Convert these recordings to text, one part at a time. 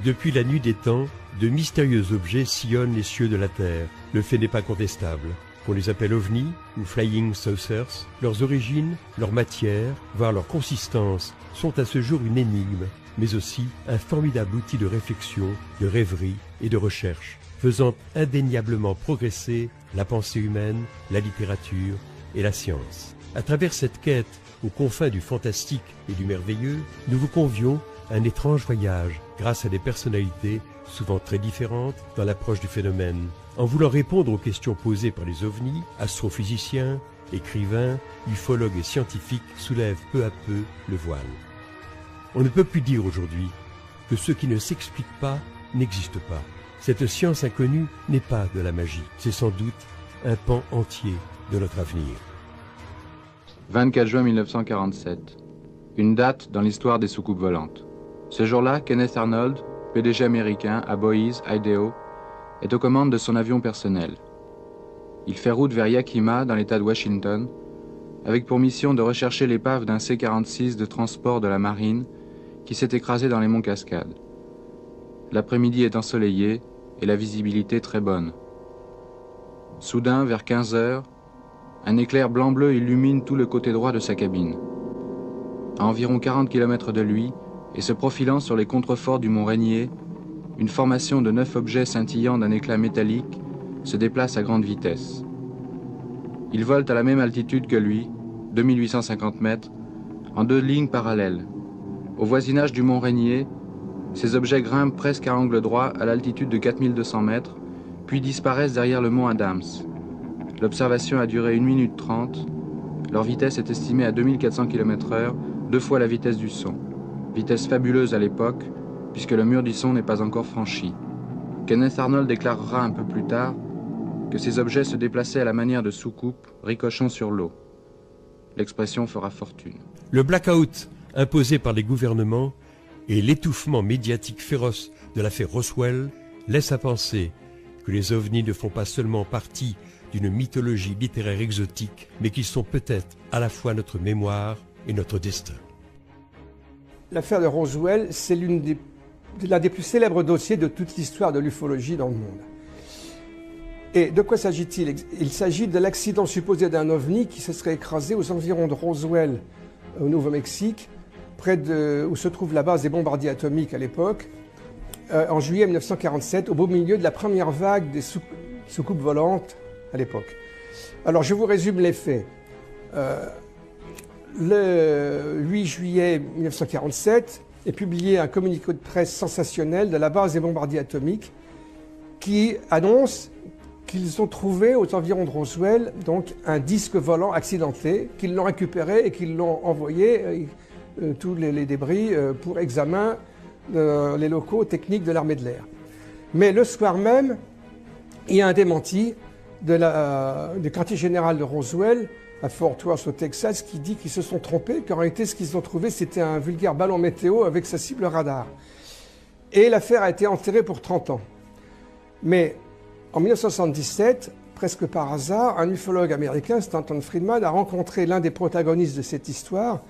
Depuis la nuit des temps, de mystérieux objets sillonnent les cieux de la Terre. Le fait n'est pas contestable. Qu'on les appelle ovnis ou flying saucers, leurs origines, leur matière, voire leur consistance, sont à ce jour une énigme, mais aussi un formidable outil de réflexion, de rêverie et de recherche, faisant indéniablement progresser la pensée humaine, la littérature et la science. À travers cette quête aux confins du fantastique et du merveilleux, nous vous convions à un étrange voyage grâce à des personnalités souvent très différentes dans l'approche du phénomène. En voulant répondre aux questions posées par les ovnis, astrophysiciens, écrivains, ufologues et scientifiques soulèvent peu à peu le voile. On ne peut plus dire aujourd'hui que ce qui ne s'explique pas n'existe pas. Cette science inconnue n'est pas de la magie, c'est sans doute un pan entier de notre avenir. 24 juin 1947. Une date dans l'histoire des soucoupes volantes. Ce jour-là, Kenneth Arnold, PDG américain à Boise, Idaho, est aux commandes de son avion personnel. Il fait route vers Yakima, dans l'État de Washington, avec pour mission de rechercher l'épave d'un C-46 de transport de la marine qui s'est écrasé dans les monts Cascades. L'après-midi est ensoleillé et la visibilité très bonne. Soudain, vers 15 heures, un éclair blanc-bleu illumine tout le côté droit de sa cabine. À environ 40 km de lui, et se profilant sur les contreforts du mont Rainier, une formation de 9 objets scintillant d'un éclat métallique se déplace à grande vitesse. Ils volent à la même altitude que lui, 2850 mètres, en 2 lignes parallèles. Au voisinage du mont Rainier, ces objets grimpent presque à angle droit à l'altitude de 4200 mètres, puis disparaissent derrière le mont Adams. L'observation a duré 1 minute 30. Leur vitesse est estimée à 2400 km/h, 2 fois la vitesse du son. Vitesse fabuleuse à l'époque, puisque le mur du son n'est pas encore franchi. Kenneth Arnold déclarera un peu plus tard que ces objets se déplaçaient à la manière de soucoupes ricochant sur l'eau. L'expression fera fortune. Le blackout imposé par les gouvernements et l'étouffement médiatique féroce de l'affaire Roswell laissent à penser que les ovnis ne font pas seulement partie d'une mythologie littéraire exotique, mais qu'ils sont peut-être à la fois notre mémoire et notre destin. L'affaire de Roswell, c'est l'un des plus célèbres dossiers de toute l'histoire de l'ufologie dans le monde. Et de quoi s'agit-il? Il s'agit de l'accident supposé d'un ovni qui se serait écrasé aux environs de Roswell, au Nouveau-Mexique, près où se trouve la base des bombardiers atomiques à l'époque, en juillet 1947, au beau milieu de la première vague des soucoupes volantes à l'époque. Alors je vous résume les faits. Le 8 juillet 1947 est publié un communiqué de presse sensationnel de la base des bombardiers atomiques qui annonce qu'ils ont trouvé aux environs de Roswell donc un disque volant accidenté, qu'ils l'ont récupéré et qu'ils l'ont envoyé, tous les débris, pour examen les locaux techniques de l'armée de l'air. Mais le soir même, il y a un démenti du quartier général de Roswell à Fort Worth au Texas qui dit qu'ils se sont trompés, qu'en réalité ce qu'ils ont trouvé c'était un vulgaire ballon météo avec sa cible radar. Et l'affaire a été enterrée pour 30 ans. Mais en 1977, presque par hasard, un ufologue américain, Stanton Friedman, a rencontré l'un des protagonistes de cette histoire,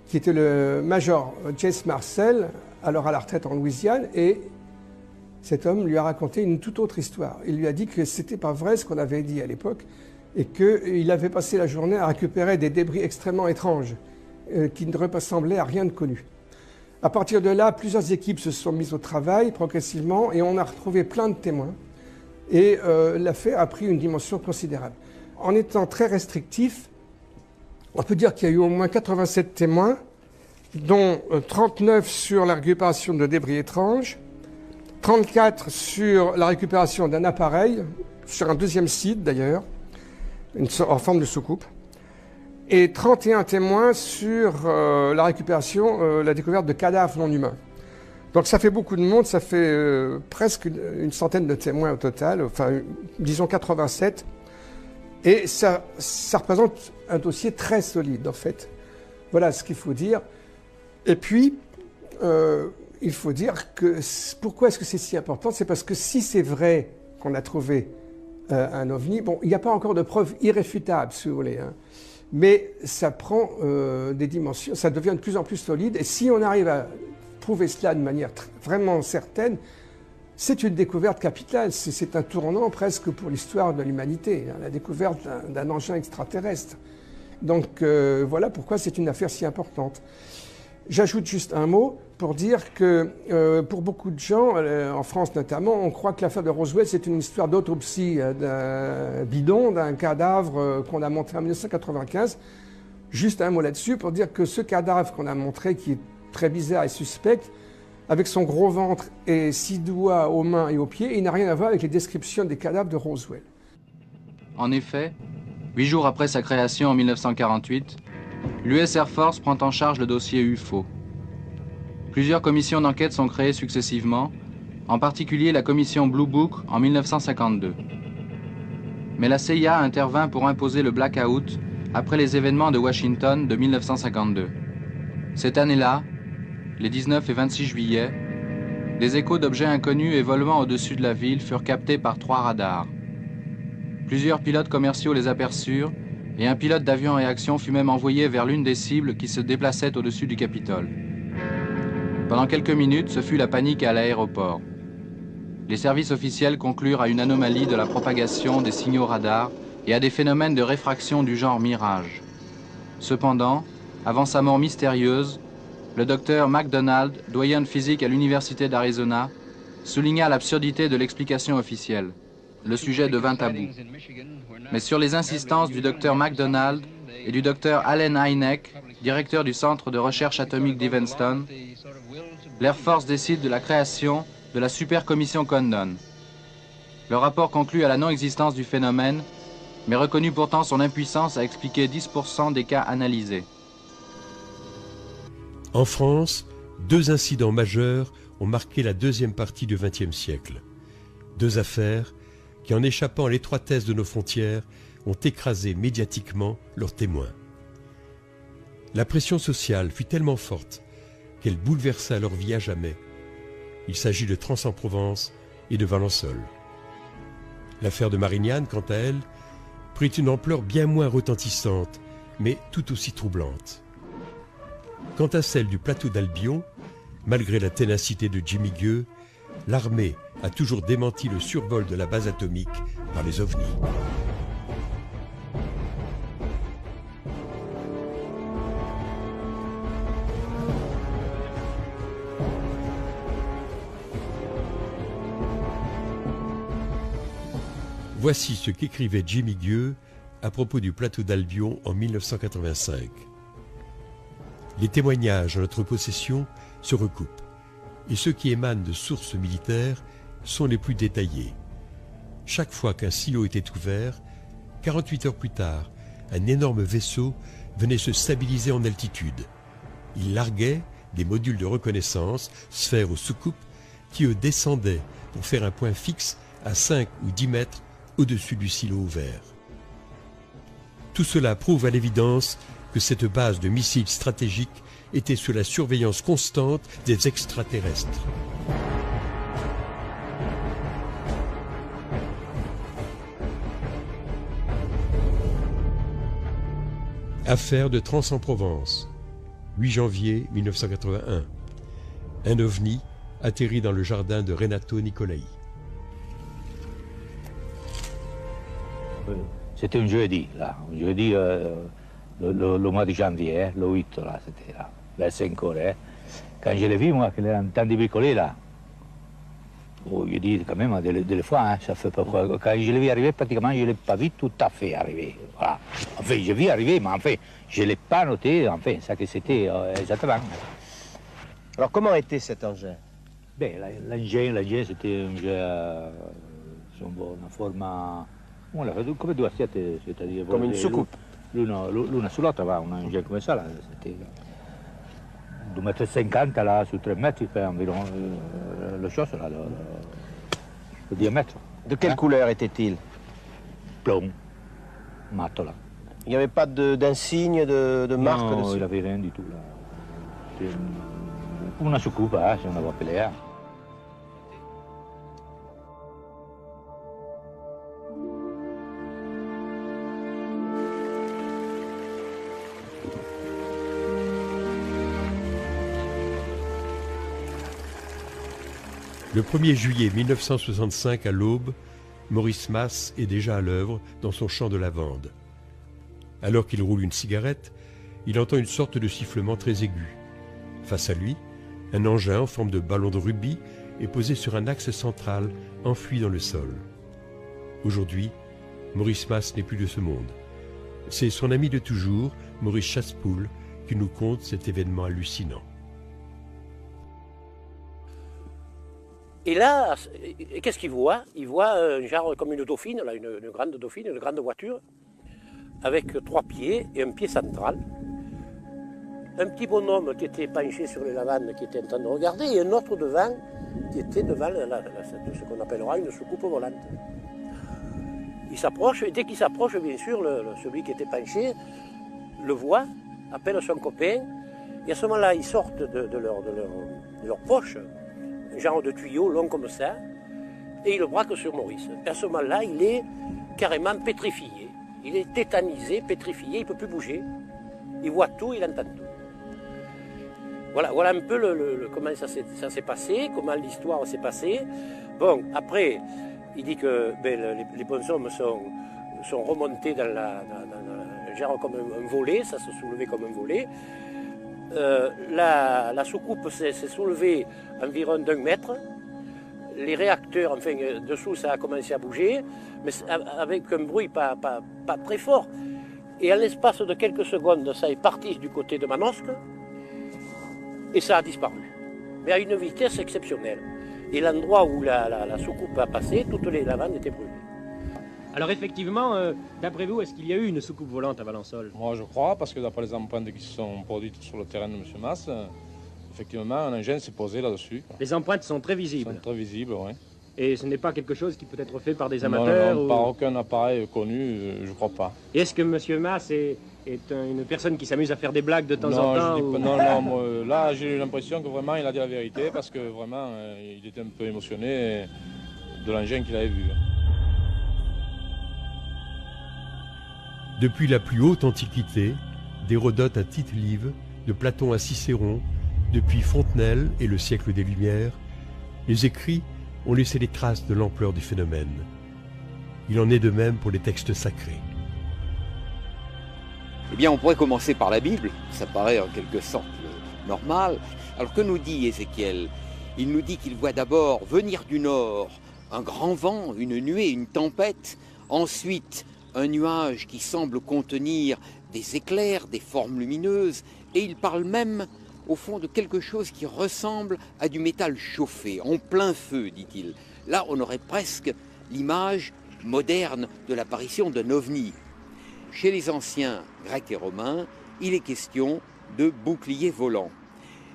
qui était le major Jesse Marcel, alors à la retraite en Louisiane, et cet homme lui a raconté une toute autre histoire. Il lui a dit que c'était pas vrai ce qu'on avait dit à l'époque, et qu'il avait passé la journée à récupérer des débris extrêmement étranges, qui ne ressemblaient à rien de connu. À partir de là, plusieurs équipes se sont mises au travail progressivement, et on a retrouvé plein de témoins, et l'affaire a pris une dimension considérable. En étant très restrictif, on peut dire qu'il y a eu au moins 87 témoins, dont 39 sur la récupération de débris étranges, 34 sur la récupération d'un appareil, sur un deuxième site d'ailleurs, en forme de soucoupe, et 31 témoins sur la récupération, la découverte de cadavres non humains. Donc ça fait beaucoup de monde, ça fait presque une centaine de témoins au total, enfin disons 87, et ça représente un dossier très solide en fait. Voilà ce qu'il faut dire. Et puis, il faut dire que pourquoi est-ce que c'est si important? C'est parce que si c'est vrai qu'on a trouvé un ovni, bon, il n'y a pas encore de preuves irréfutables, si vous voulez, hein, mais ça prend des dimensions, ça devient de plus en plus solide, et si on arrive à prouver cela de manière vraiment certaine, c'est une découverte capitale. C'est un tournant presque pour l'histoire de l'humanité, hein, la découverte d'un engin extraterrestre. Donc voilà pourquoi c'est une affaire si importante. J'ajoute juste un mot pour dire que pour beaucoup de gens, en France notamment, on croit que l'affaire de Roswell, c'est une histoire d'autopsie d'un bidon, d'un cadavre qu'on a montré en 1995. Juste un mot là-dessus pour dire que ce cadavre qu'on a montré, qui est très bizarre et suspect, avec son gros ventre et 6 doigts aux mains et aux pieds, il n'a rien à voir avec les descriptions des cadavres de Roswell. En effet, 8 jours après sa création en 1948, l'US Air Force prend en charge le dossier UFO. Plusieurs commissions d'enquête sont créées successivement, en particulier la commission Blue Book en 1952. Mais la CIA intervint pour imposer le blackout après les événements de Washington de 1952. Cette année-là, les 19 et 26 juillet, des échos d'objets inconnus et volant au-dessus de la ville furent captés par 3 radars. Plusieurs pilotes commerciaux les aperçurent et un pilote d'avion en réaction fut même envoyé vers l'une des cibles qui se déplaçait au-dessus du Capitole. Pendant quelques minutes, ce fut la panique à l'aéroport. Les services officiels conclurent à une anomalie de la propagation des signaux radars et à des phénomènes de réfraction du genre mirage. Cependant, avant sa mort mystérieuse, le docteur McDonald, doyen de physique à l'Université d'Arizona, souligna l'absurdité de l'explication officielle. Le sujet devint tabou. Mais sur les insistances du docteur McDonald et du docteur Allen Hynek, directeur du centre de recherche atomique d'Evanston, l'Air Force décide de la création de la Super Commission Condon. Le rapport conclut à la non-existence du phénomène, mais reconnut pourtant son impuissance à expliquer 10% des cas analysés. En France, 2 incidents majeurs ont marqué la deuxième partie du XXe siècle. 2 affaires qui, en échappant à l'étroitesse de nos frontières, ont écrasé médiatiquement leurs témoins. La pression sociale fut tellement forte qu'elle bouleversa leur vie à jamais. Il s'agit de Trans-en-Provence et de Valençol. L'affaire de Marignane, quant à elle, prit une ampleur bien moins retentissante, mais tout aussi troublante. Quant à celle du plateau d'Albion, malgré la ténacité de Jimmy Gueux, l'armée a toujours démenti le survol de la base atomique par les ovnis. Voici ce qu'écrivait Jimmy Gueux à propos du plateau d'Albion en 1985. Les témoignages en notre possession se recoupent, et ceux qui émanent de sources militaires sont les plus détaillés. Chaque fois qu'un silo était ouvert, 48 heures plus tard, un énorme vaisseau venait se stabiliser en altitude. Il larguait des modules de reconnaissance, sphères ou soucoupes, qui eux descendaient pour faire un point fixe à 5 ou 10 mètres au-dessus du silo ouvert. Tout cela prouve à l'évidence que cette base de missiles stratégiques était sous la surveillance constante des extraterrestres. Affaire de Trans-en-Provence, 8 janvier 1981. Un ovni atterrit dans le jardin de Renato Nicolai. C'était un jeudi, là. Un jeudi, le mois de janvier, le 8, là, c'était là, vers 5 heures. Quand je l'ai vu, moi, qu'il est en train de bricoler, là, oh, je dis quand même, des fois, hein, ça fait pas quoi. Quand je l'ai vu arriver, pratiquement, je ne l'ai pas vu tout à fait arriver. Voilà. Enfin, j'ai vu arriver, mais enfin, je ne l'ai pas noté, enfin, ça que c'était exactement. Alors, comment était cet engin? Ben, l'engin, c'était un engin, una forma... Come 2 assiette, c'est-à-dire... Comme une soucoupe. L'una sull'altra va, un engin come ça, là, c'était 2,50 m là, sur 3 mètres, il fait environ le chose, là, le diamètre. De quelle couleur était-il? Plomb, mat, là. Il n'y avait pas d'insigne, de marque non, dessus? il n'avait rien du tout, là. C'est una soucoupe, hein, si on va appeler, hein. Le 1er juillet 1965 à l'aube, Maurice Mas est déjà à l'œuvre dans son champ de lavande. Alors qu'il roule une cigarette, il entend une sorte de sifflement très aigu. Face à lui, un engin en forme de ballon de rugby est posé sur un axe central enfoui dans le sol. Aujourd'hui, Maurice Mas n'est plus de ce monde. C'est son ami de toujours, Maurice Chassepoul, qui nous conte cet événement hallucinant. Et là, qu'est-ce qu'il voit? Il voit un genre comme une dauphine, là, une grande dauphine, une grande voiture, avec 3 pieds et un pied central. Un petit bonhomme qui était penché sur les lavandes, qui était en train de regarder, et un autre devant, qui était devant ce qu'on appellera une soucoupe volante. Il s'approche, et dès qu'il s'approche, bien sûr, celui qui était penché le voit, appelle son copain, et à ce moment-là, ils sortent de leur poche un genre de tuyau long comme ça, et il le braque sur Maurice. Et à ce moment-là, il est carrément pétrifié. Il est tétanisé, pétrifié, il ne peut plus bouger. Il voit tout, il entend tout. Voilà un peu comment ça s'est passé, comment l'histoire s'est passée. Bon, après, il dit que les bonshommes sont remontés dans genre comme un volet, ça se soulevait comme un volet. La soucoupe s'est soulevée environ d'1 mètre. Les réacteurs, enfin, dessous, ça a commencé à bouger, mais avec un bruit pas très fort. Et à l'espace de quelques secondes, ça est parti du côté de Manosque, et ça a disparu. Mais à une vitesse exceptionnelle. Et l'endroit où la soucoupe a passé, toutes les lavandes étaient brûlées. Alors effectivement, d'après vous, est-ce qu'il y a eu une soucoupe volante à Valençol? Moi je crois, parce que d'après les empreintes qui se sont produites sur le terrain de M. Mas, effectivement un engin s'est posé là-dessus. Les empreintes sont très visibles. Sont très visibles, oui. Et ce n'est pas quelque chose qui peut être fait par des amateurs? Non, par aucun appareil connu, je crois pas. Et est-ce que M. Mas est une personne qui s'amuse à faire des blagues de temps en temps? Non, moi, là j'ai eu l'impression que vraiment il a dit la vérité, parce que vraiment il était un peu émotionné de l'engin qu'il avait vu. Depuis la plus haute antiquité, d'Hérodote à Tite-Live, de Platon à Cicéron, depuis Fontenelle et le siècle des Lumières, les écrits ont laissé les traces de l'ampleur du phénomène. Il en est de même pour les textes sacrés. Eh bien, on pourrait commencer par la Bible, ça paraît en quelque sorte normal. Alors que nous dit Ézéchiel? Il nous dit qu'il voit d'abord venir du nord un grand vent, une nuée, une tempête, ensuite un nuage qui semble contenir des éclairs, des formes lumineuses, et il parle même, au fond, de quelque chose qui ressemble à du métal chauffé, en plein feu, dit-il. Là, on aurait presque l'image moderne de l'apparition d'un ovni. Chez les anciens grecs et romains, il est question de boucliers volants.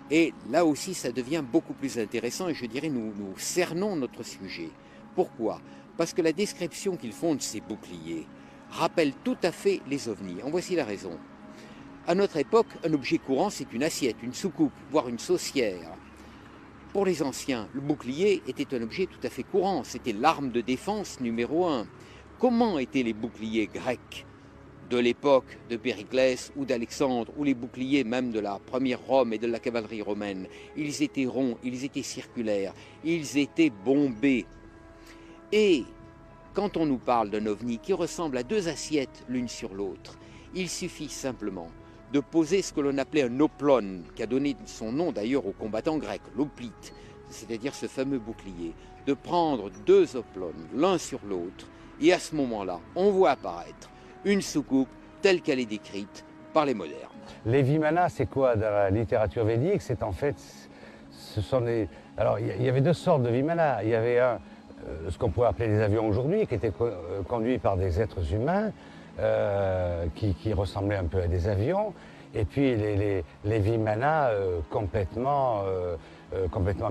Et là aussi, ça devient beaucoup plus intéressant, et je dirais, nous cernons notre sujet. Pourquoi? Parce que la description qu'ils font de ces boucliers rappelle tout à fait les ovnis. En voici la raison. À notre époque, un objet courant, c'est une assiette, une soucoupe, voire une saucière. Pour les anciens, le bouclier était un objet tout à fait courant. C'était l'arme de défense numéro 1. Comment étaient les boucliers grecs de l'époque de Périclès ou d'Alexandre, ou les boucliers même de la première Rome et de la cavalerie romaine? Ils étaient ronds, ils étaient circulaires, ils étaient bombés. Et quand on nous parle d'un ovni qui ressemble à 2 assiettes l'une sur l'autre, il suffit simplement de poser ce que l'on appelait un oplon, qui a donné son nom d'ailleurs aux combattants grecs, l'oplite, c'est-à-dire ce fameux bouclier, de prendre 2 oplones l'un sur l'autre, et à ce moment-là, on voit apparaître une soucoupe telle qu'elle est décrite par les modernes. Les vimana, c'est quoi dans la littérature védique? C'est en fait, ce sont des... Alors, il y avait 2 sortes de vimana. Il y avait ce qu'on pourrait appeler les avions aujourd'hui, qui étaient conduits par des êtres humains, qui ressemblaient un peu à des avions, et puis les vimana complètement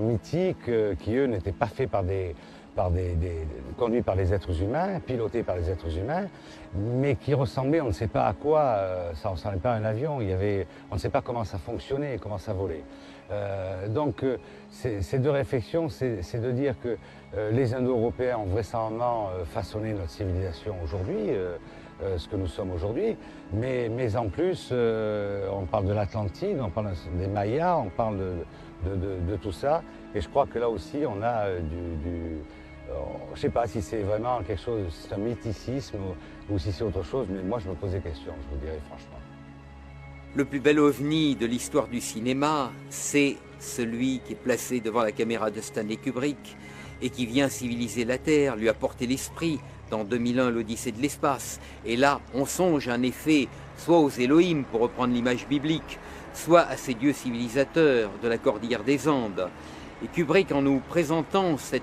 mythiques, qui eux n'étaient pas faits conduits par les êtres humains, pilotés par les êtres humains, mais qui ressemblaient, on ne sait pas à quoi, ça ne ressemblait pas à un avion, on ne sait pas comment ça fonctionnait, comment ça volait. Donc ces 2 réflexions, c'est de dire que les Indo-Européens ont vraisemblablement façonné notre civilisation aujourd'hui, ce que nous sommes aujourd'hui. Mais en plus, on parle de l'Atlantide, on parle des Mayas, on parle de tout ça. Et je crois que là aussi, on a je ne sais pas si c'est vraiment quelque chose, c'est un mythicisme ou si c'est autre chose, mais moi je me pose des questions, je vous dirais franchement. Le plus bel ovni de l'histoire du cinéma, c'est celui qui est placé devant la caméra de Stanley Kubrick et qui vient civiliser la Terre, lui apporter l'esprit dans 2001, l'Odyssée de l'espace. Et là, on songe en effet soit aux Elohim, pour reprendre l'image biblique, soit à ces dieux civilisateurs de la cordillère des Andes. Et Kubrick, en nous présentant cette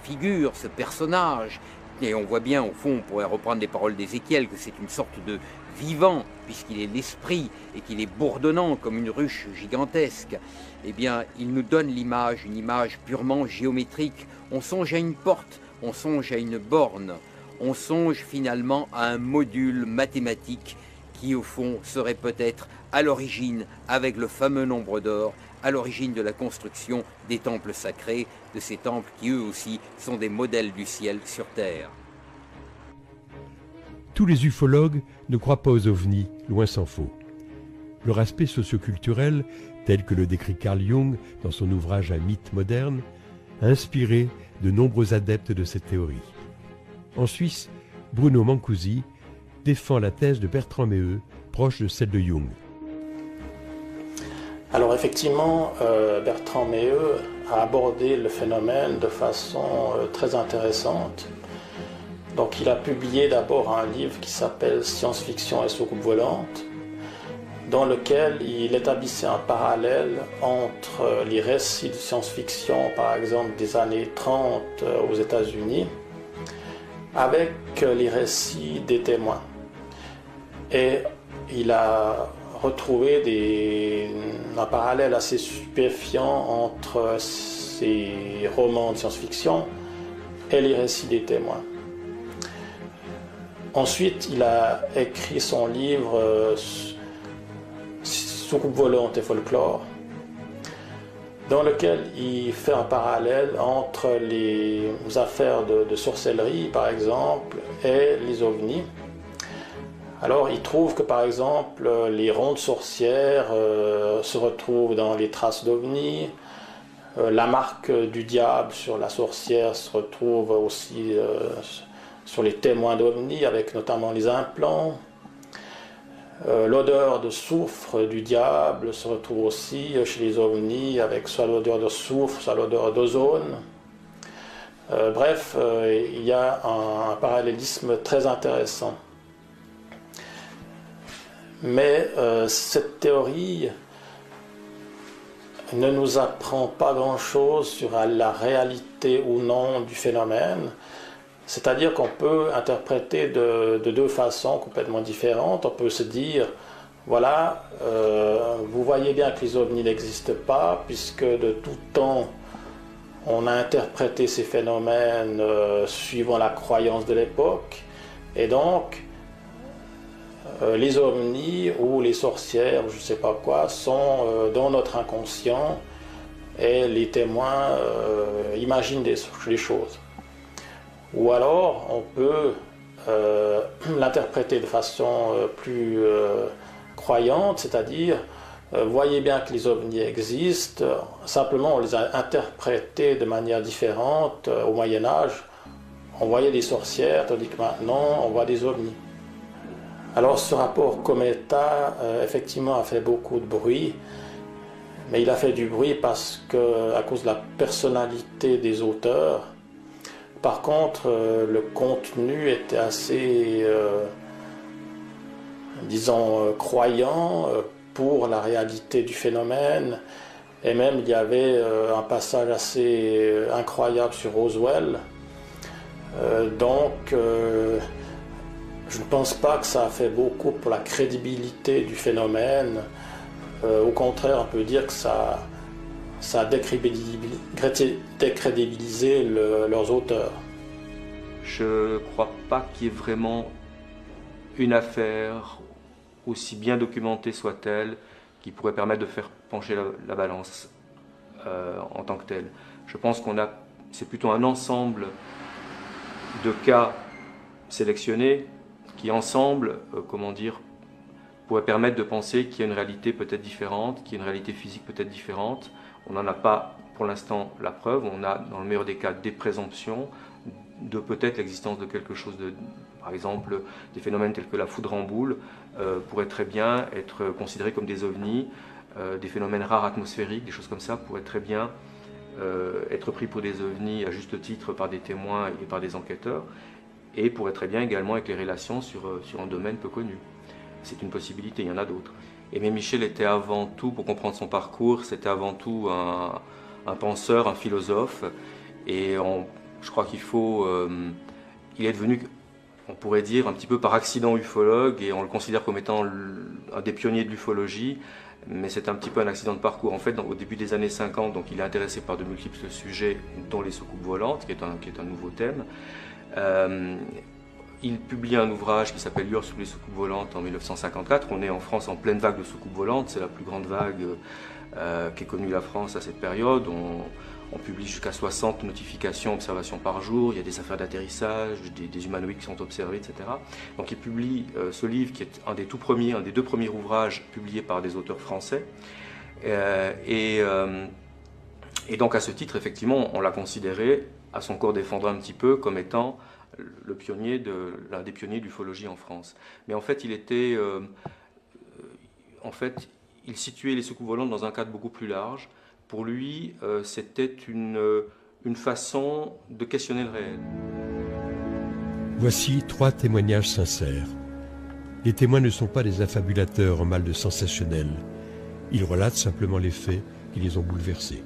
figure, ce personnage, et on voit bien, au fond, on pourrait reprendre les paroles d'Ézéchiel, que c'est une sorte de vivant, puisqu'il est l'esprit et qu'il est bourdonnant comme une ruche gigantesque, eh bien, il nous donne l'image, une image purement géométrique. On songe à une porte, on songe à une borne, on songe finalement à un module mathématique qui, au fond, serait peut-être à l'origine, avec le fameux nombre d'or, à l'origine de la construction des temples sacrés, de ces temples qui, eux aussi, sont des modèles du ciel sur Terre. Tous les ufologues ne croient pas aux ovnis, loin s'en faut. Leur aspect socioculturel, tel que le décrit Carl Jung dans son ouvrage Un mythe moderne, a inspiré de nombreux adeptes de cette théorie. En Suisse, Bruno Mancusi défend la thèse de Bertrand Meheut, proche de celle de Jung. Alors effectivement, Bertrand Meheut a abordé le phénomène de façon très intéressante. Donc il a publié d'abord un livre qui s'appelle « Science-fiction et soucoupe volante », dans lequel il établissait un parallèle entre les récits de science-fiction, par exemple des années 30 aux États-Unis, avec les récits des témoins. Et il a retrouvé un parallèle assez stupéfiant entre ces romans de science-fiction et les récits des témoins. Ensuite, il a écrit son livre Soucoupe volante et folklore, dans lequel il fait un parallèle entre les affaires de sorcellerie, par exemple, et les ovnis. Alors, il trouve que, par exemple, les rondes sorcières se retrouvent dans les traces d'ovnis, la marque du diable sur la sorcière se retrouve aussi sur les témoins d'ovnis, avec notamment les implants. L'odeur de soufre du diable se retrouve aussi chez les ovnis, avec soit l'odeur de soufre, soit l'odeur d'ozone. Bref, il y a un parallélisme très intéressant. Mais cette théorie ne nous apprend pas grand-chose sur la réalité ou non du phénomène. C'est-à-dire qu'on peut interpréter de deux façons complètement différentes. On peut se dire, voilà, vous voyez bien que les ovnis n'existent pas, puisque de tout temps, on a interprété ces phénomènes suivant la croyance de l'époque. Et donc, les ovnis ou les sorcières, je ne sais pas quoi, sont dans notre inconscient et les témoins imaginent des choses. Ou alors, on peut l'interpréter de façon plus croyante, c'est-à-dire, voyez bien que les ovnis existent, simplement on les a interprétés de manière différente. Au Moyen-Âge, on voyait des sorcières, tandis que maintenant, on voit des ovnis. Alors, ce rapport Cometa, effectivement, a fait beaucoup de bruit, mais il a fait du bruit parce que, à cause de la personnalité des auteurs. Par contre, le contenu était assez, disons, croyant pour la réalité du phénomène. Et même, il y avait un passage assez incroyable sur Roswell. Donc, je ne pense pas que ça a fait beaucoup pour la crédibilité du phénomène. Au contraire, on peut dire que ça a décrédibilisé leurs auteurs. Je ne crois pas qu'il y ait vraiment une affaire, aussi bien documentée soit-elle, qui pourrait permettre de faire pencher la balance en tant que telle. Je pense c'est plutôt un ensemble de cas sélectionnés qui ensemble, comment dire, pourraient permettre de penser qu'il y a une réalité peut-être différente, qu'il y a une réalité physique peut-être différente. On n'en a pas pour l'instant la preuve, on a dans le meilleur des cas des présomptions de peut-être l'existence de quelque chose de, par exemple, des phénomènes tels que la foudre en boule pourraient très bien être considérés comme des ovnis, des phénomènes rares atmosphériques, des choses comme ça pourraient très bien être pris pour des ovnis à juste titre par des témoins et par des enquêteurs, et pourraient très bien également éclairer la science sur un domaine peu connu. C'est une possibilité, il y en a d'autres. Aimé Michel était avant tout, pour comprendre son parcours, c'était avant tout un penseur, un philosophe, et je crois qu'il faut... il est devenu, on pourrait dire, un petit peu par accident ufologue, et on le considère comme étant un des pionniers de l'ufologie, mais c'est un petit peu un accident de parcours. En fait, au début des années 50, donc, il est intéressé par de multiples sujets, dont les soucoupes volantes, qui est un nouveau thème. Il publie un ouvrage qui s'appelle Lueurs sous les soucoupes volantes en 1954. On est en France en pleine vague de soucoupes volantes. C'est la plus grande vague qu'ait connue la France à cette période. On publie jusqu'à 60 notifications, observations par jour. Il y a des affaires d'atterrissage, des humanoïdes qui sont observés, etc. Donc il publie ce livre qui est un des deux premiers ouvrages publiés par des auteurs français. Et donc à ce titre, effectivement, on l'a considéré, à son corps défendant un petit peu, comme étant l'un des pionniers de l'ufologie en France. Mais en fait, il situait les soucoupes volantes dans un cadre beaucoup plus large. Pour lui, c'était une façon de questionner le réel. Voici 3 témoignages sincères. Les témoins ne sont pas des affabulateurs en mal de sensationnel. Ils relatent simplement les faits qui les ont bouleversés.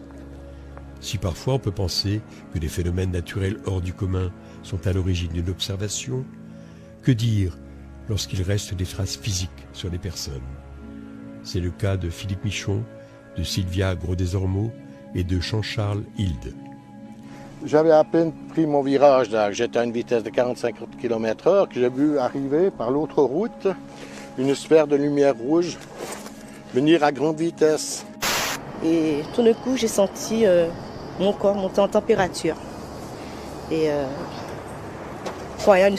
Si parfois on peut penser que des phénomènes naturels hors du commun sont à l'origine d'une observation, que dire lorsqu'il reste des traces physiques sur les personnes? C'est le cas de Philippe Michon, de Sylvia Gros-Desormeaux et de Jean-Charles Hilde. J'avais à peine pris mon virage, j'étais à une vitesse de 45 km/h, que j'ai vu arriver par l'autre route une sphère de lumière rouge venir à grande vitesse. Et tout d'un coup, j'ai senti mon corps monter en température. Et croyant une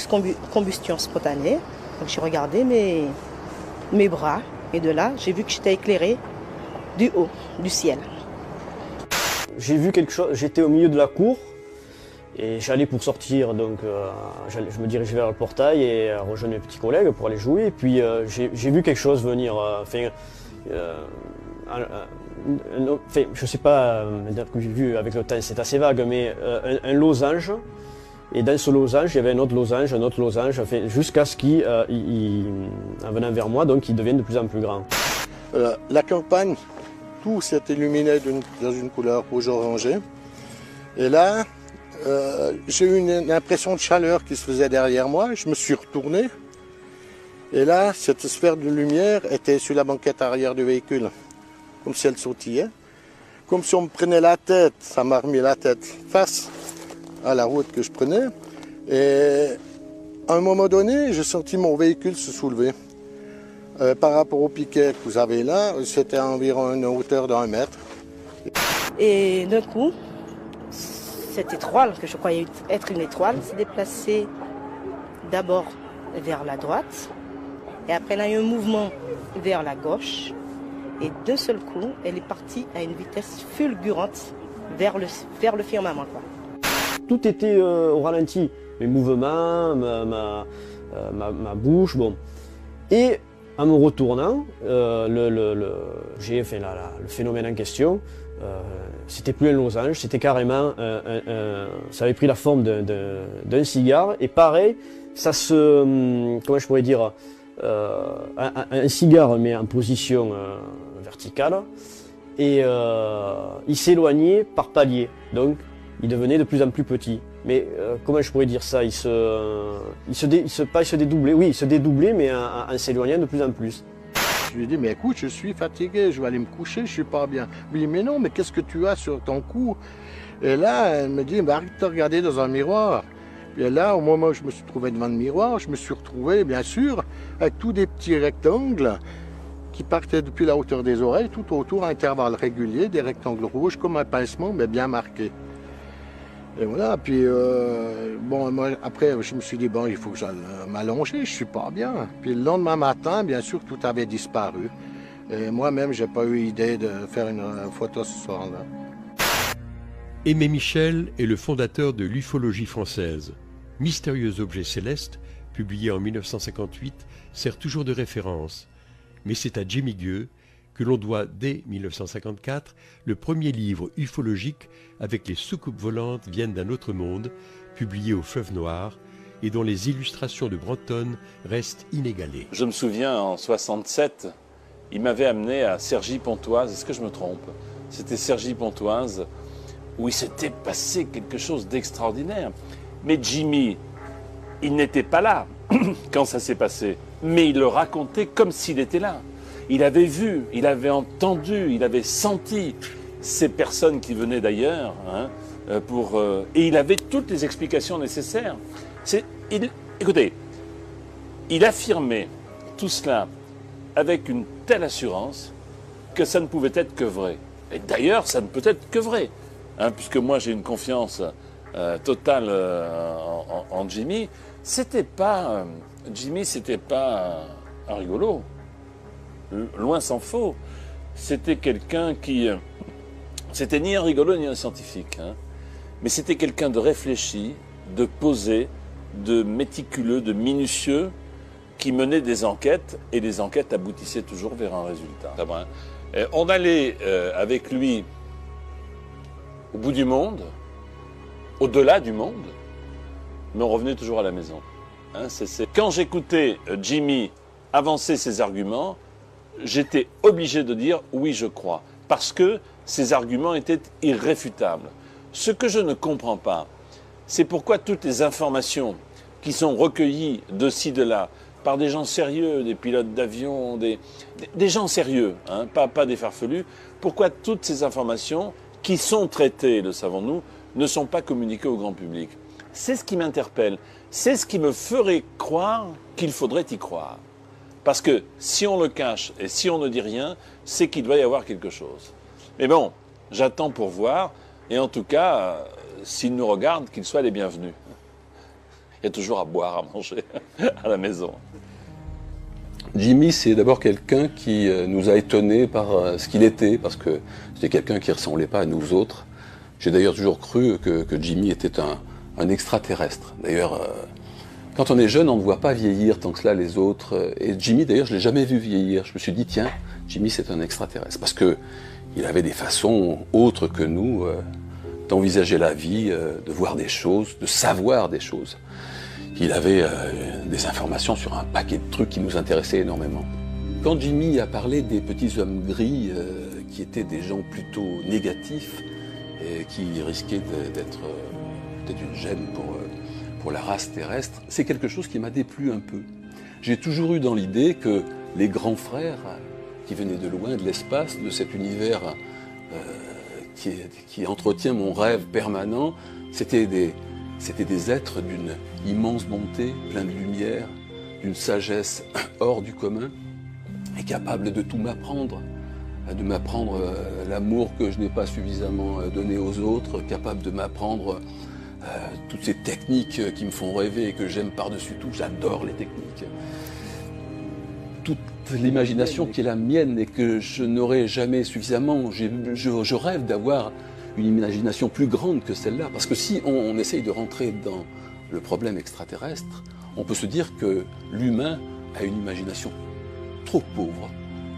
combustion spontanée, donc j'ai regardé mes bras, et de là, j'ai vu que j'étais éclairée du haut, du ciel. J'ai vu quelque chose, j'étais au milieu de la cour, et j'allais pour sortir, donc je me dirigeais vers le portail et rejoindre mes petits collègues pour aller jouer. Et puis j'ai vu quelque chose venir, je sais pas, que j'ai vu avec le temps, c'est assez vague, mais un losange. Et dans ce losange, il y avait un autre losange, jusqu'à ce qu'il, en venant vers moi, donc il devienne de plus en plus grand. La campagne, tout s'est illuminé dans une couleur rouge-orangé. Et là, j'ai eu une impression de chaleur qui se faisait derrière moi. Je me suis retourné. Et là, cette sphère de lumière était sur la banquette arrière du véhicule, comme si elle sautillait. Comme si on me prenait la tête, ça m'a remis la tête face à la route que je prenais. Et à un moment donné, j'ai senti mon véhicule se soulever. Par rapport au piquet que vous avez là, c'était à environ une hauteur d'1 mètre. Et d'un coup, cette étoile, que je croyais être une étoile, s'est déplacée d'abord vers la droite, et après elle a eu un mouvement vers la gauche, et d'un seul coup, elle est partie à une vitesse fulgurante vers le firmament, quoi. Tout était au ralenti, mes mouvements, ma bouche, bon. Et en me retournant, le phénomène en question, c'était plus un losange, c'était carrément, ça avait pris la forme d'un cigare. Et pareil, ça se, comment je pourrais dire, un cigare mais en position verticale, et il s'éloignait par paliers, donc il devenait de plus en plus petit. Mais comment je pourrais dire ça, il se dédoublait, oui, il se dédoublait, mais en s'éloignant de plus en plus. Je lui ai dit, mais écoute, je suis fatigué, je vais aller me coucher, je suis pas bien. Je lui ai dit, mais non, mais qu'est-ce que tu as sur ton cou? Et là, elle me dit, bah, arrête de regarder dans un miroir. Et là, au moment où je me suis trouvé devant le miroir, je me suis retrouvé, bien sûr, avec tous des petits rectangles qui partaient depuis la hauteur des oreilles, tout autour à intervalles réguliers, des rectangles rouges, comme un pincement, mais bien marqués. Et voilà, puis bon, moi, après, je me suis dit, bon, il faut que j'aille m'allonger, je suis pas bien. Puis le lendemain matin, bien sûr, tout avait disparu. Et moi-même, j'ai pas eu idée de faire une photo ce soir-là. Aimé Michel est le fondateur de l'ufologie française. Mystérieux objets célestes, publié en 1958, sert toujours de référence. Mais c'est à Jimmy Gueux que l'on doit, dès 1954, le premier livre ufologique avec les soucoupes volantes viennent d'un autre monde, publié au Fleuve Noir, et dont les illustrations de Brantôme restent inégalées. Je me souviens, en 67, il m'avait amené à Cergy-Pontoise, est-ce que je me trompe? C'était Cergy-Pontoise, où il s'était passé quelque chose d'extraordinaire. Mais Jimmy, il n'était pas là quand ça s'est passé, mais il le racontait comme s'il était là. Il avait vu, il avait entendu, il avait senti ces personnes qui venaient d'ailleurs, hein, et il avait toutes les explications nécessaires. Écoutez, il affirmait tout cela avec une telle assurance que ça ne pouvait être que vrai. Et d'ailleurs, ça ne peut être que vrai, hein, puisque moi j'ai une confiance totale en Jimmy. Jimmy, c'était pas un rigolo. Loin s'en faut. C'était quelqu'un qui... C'était ni un rigolo ni un scientifique. Hein. Mais c'était quelqu'un de réfléchi, de posé, de méticuleux, de minutieux, qui menait des enquêtes, et les enquêtes aboutissaient toujours vers un résultat. On allait avec lui au bout du monde, au-delà du monde, mais on revenait toujours à la maison. Hein, Quand j'écoutais Jimmy avancer ses arguments, j'étais obligé de dire « oui, je crois », parce que ces arguments étaient irréfutables. Ce que je ne comprends pas, c'est pourquoi toutes les informations qui sont recueillies de ci, de là, par des gens sérieux, des pilotes d'avion, des gens sérieux, hein, pas des farfelus, pourquoi toutes ces informations qui sont traitées, le savons-nous, ne sont pas communiquées au grand public? C'est ce qui m'interpelle, c'est ce qui me ferait croire qu'il faudrait y croire. Parce que si on le cache et si on ne dit rien, c'est qu'il doit y avoir quelque chose. Mais bon, j'attends pour voir, et en tout cas, s'il nous regarde, qu'il soit les bienvenus. Il y a toujours à boire, à manger à la maison. Jimmy, c'est d'abord quelqu'un qui nous a étonnés par ce qu'il était, parce que c'était quelqu'un qui ne ressemblait pas à nous autres. J'ai d'ailleurs toujours cru que Jimmy était un extraterrestre. D'ailleurs, quand on est jeune, on ne voit pas vieillir tant que cela les autres. Et Jimmy, d'ailleurs, je ne l'ai jamais vu vieillir. Je me suis dit, tiens, Jimmy, c'est un extraterrestre. Parce qu'il avait des façons autres que nous d'envisager la vie, de voir des choses, de savoir des choses. Il avait des informations sur un paquet de trucs qui nous intéressaient énormément. Quand Jimmy a parlé des petits hommes gris, qui étaient des gens plutôt négatifs, et qui risquaient d'être peut-être une gêne pour la race terrestre, c'est quelque chose qui m'a déplu un peu. J'ai toujours eu dans l'idée que les grands frères, qui venaient de loin, de l'espace, de cet univers qui entretient mon rêve permanent, c'était des êtres d'une immense bonté, plein de lumière, d'une sagesse hors du commun, et capables de tout m'apprendre, de m'apprendre l'amour que je n'ai pas suffisamment donné aux autres, capable de m'apprendre toutes ces techniques qui me font rêver et que j'aime par-dessus tout. J'adore les techniques. Toute l'imagination qui est la mienne et que je n'aurai jamais suffisamment. Je rêve d'avoir une imagination plus grande que celle-là. Parce que si on essaye de rentrer dans le problème extraterrestre, on peut se dire que l'humain a une imagination trop pauvre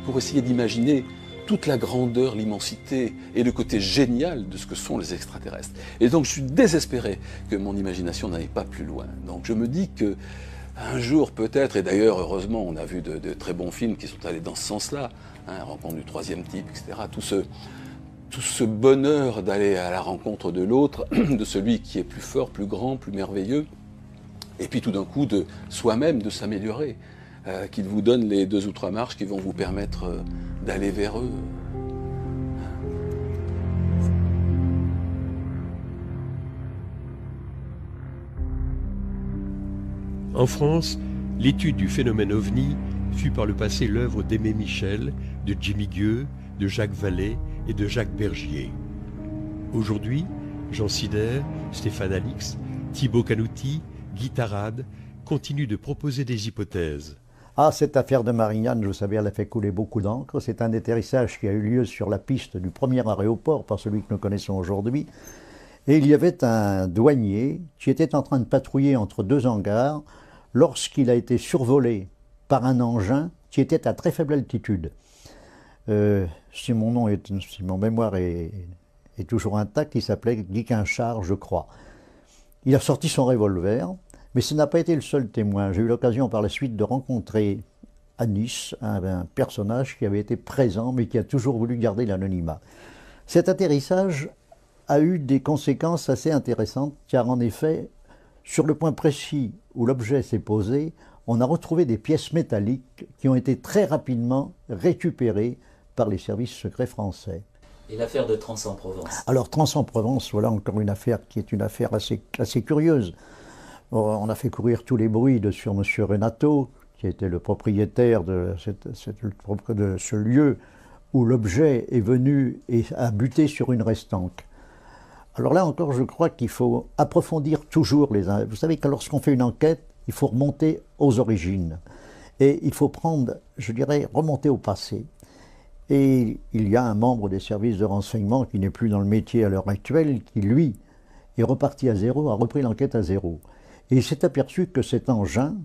pour essayer d'imaginer toute la grandeur, l'immensité et le côté génial de ce que sont les extraterrestres. Et donc je suis désespéré que mon imagination n'aille pas plus loin. Donc je me dis que un jour peut-être, et d'ailleurs heureusement on a vu de très bons films qui sont allés dans ce sens-là, hein, Rencontre du troisième type, etc. Tout ce bonheur d'aller à la rencontre de l'autre, de celui qui est plus fort, plus grand, plus merveilleux, et puis tout d'un coup de soi-même de s'améliorer. Qu'ils vous donnent les 2 ou 3 marches qui vont vous permettre d'aller vers eux. En France, l'étude du phénomène OVNI fut par le passé l'œuvre d'Aimé Michel, de Jimmy Gueux, de Jacques Vallée et de Jacques Bergier. Aujourd'hui, Jean Sider, Stéphane Alix, Thibaut Canouty, Guy Tarade continuent de proposer des hypothèses. Ah, cette affaire de Marignane, vous savez, elle a fait couler beaucoup d'encre. C'est un atterrissage qui a eu lieu sur la piste du premier aéroport, pas celui que nous connaissons aujourd'hui. Et il y avait un douanier qui était en train de patrouiller entre deux hangars lorsqu'il a été survolé par un engin qui était à très faible altitude. Si mon mémoire est toujours intact, il s'appelait Guy Quinchard, je crois. Il a sorti son revolver, mais ce n'a pas été le seul témoin. J'ai eu l'occasion par la suite de rencontrer à Nice un personnage qui avait été présent, mais qui a toujours voulu garder l'anonymat. Cet atterrissage a eu des conséquences assez intéressantes, car en effet, sur le point précis où l'objet s'est posé, on a retrouvé des pièces métalliques qui ont été très rapidement récupérées par les services secrets français. Et l'affaire de Trans-en-Provence? Alors Trans-en-Provence, voilà encore une affaire qui est une affaire assez curieuse. On a fait courir tous les bruits sur M. Renato, qui était le propriétaire de ce lieu où l'objet est venu et a buté sur une restanque. Alors là encore, je crois qu'il faut approfondir toujours les... Vous savez que lorsqu'on fait une enquête, il faut remonter aux origines. Et il faut remonter au passé. Et il y a un membre des services de renseignement qui n'est plus dans le métier à l'heure actuelle, qui lui est reparti à zéro, a repris l'enquête à zéro. Et il s'est aperçu que cet engin,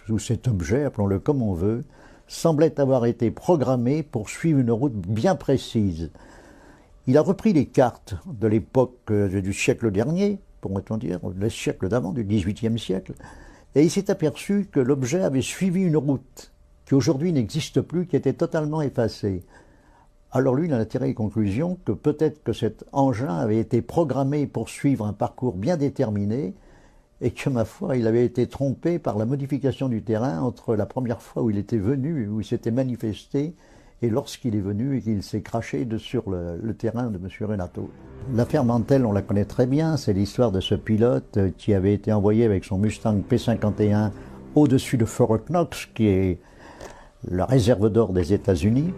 ou cet objet, appelons-le comme on veut, semblait avoir été programmé pour suivre une route bien précise. Il a repris les cartes de l'époque du siècle dernier, pourrait-on dire, le siècle d'avant, du XVIIIe siècle, et il s'est aperçu que l'objet avait suivi une route qui aujourd'hui n'existe plus, qui était totalement effacée. Alors lui, il en a tiré les conclusions que peut-être que cet engin avait été programmé pour suivre un parcours bien déterminé, et que, ma foi, il avait été trompé par la modification du terrain entre la première fois où il était venu, où il s'était manifesté, et lorsqu'il est venu et qu'il s'est craché sur le terrain de M. Renato. L'affaire Mantel, on la connaît très bien, c'est l'histoire de ce pilote qui avait été envoyé avec son Mustang P51 au-dessus de Fort Knox, qui est la réserve d'or des États-Unis,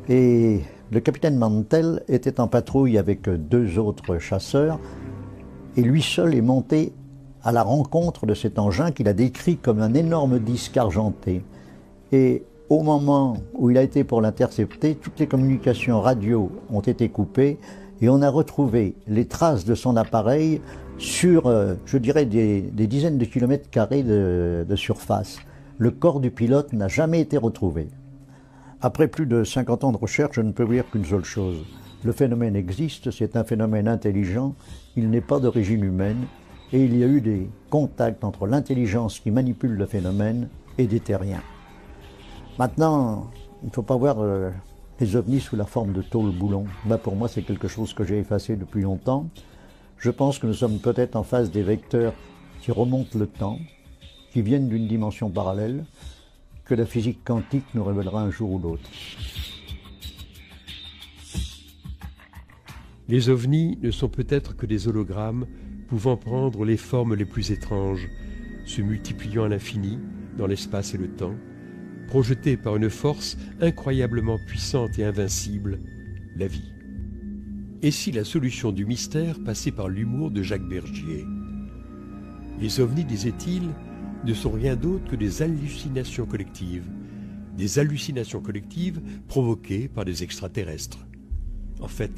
et le capitaine Mantel était en patrouille avec deux autres chasseurs, et lui seul est monté à la rencontre de cet engin qu'il a décrit comme un énorme disque argenté. Et au moment où il a été pour l'intercepter, toutes les communications radio ont été coupées et on a retrouvé les traces de son appareil sur, je dirais, des dizaines de kilomètres carrés de surface. Le corps du pilote n'a jamais été retrouvé. Après plus de 50 ans de recherche, je ne peux vous dire qu'une seule chose. Le phénomène existe, c'est un phénomène intelligent, il n'est pas d'origine humaine, et il y a eu des contacts entre l'intelligence qui manipule le phénomène et des terriens. Maintenant, il ne faut pas voir les ovnis sous la forme de tôle boulon. Là, pour moi, c'est quelque chose que j'ai effacé depuis longtemps. Je pense que nous sommes peut-être en face des vecteurs qui remontent le temps, qui viennent d'une dimension parallèle, que la physique quantique nous révélera un jour ou l'autre. Les ovnis ne sont peut-être que des hologrammes pouvant prendre les formes les plus étranges, se multipliant à l'infini dans l'espace et le temps, projetés par une force incroyablement puissante et invincible, la vie. Et si la solution du mystère passait par l'humour de Jacques Bergier? Les ovnis, disait-il, ne sont rien d'autre que des hallucinations collectives provoquées par des extraterrestres. En fait,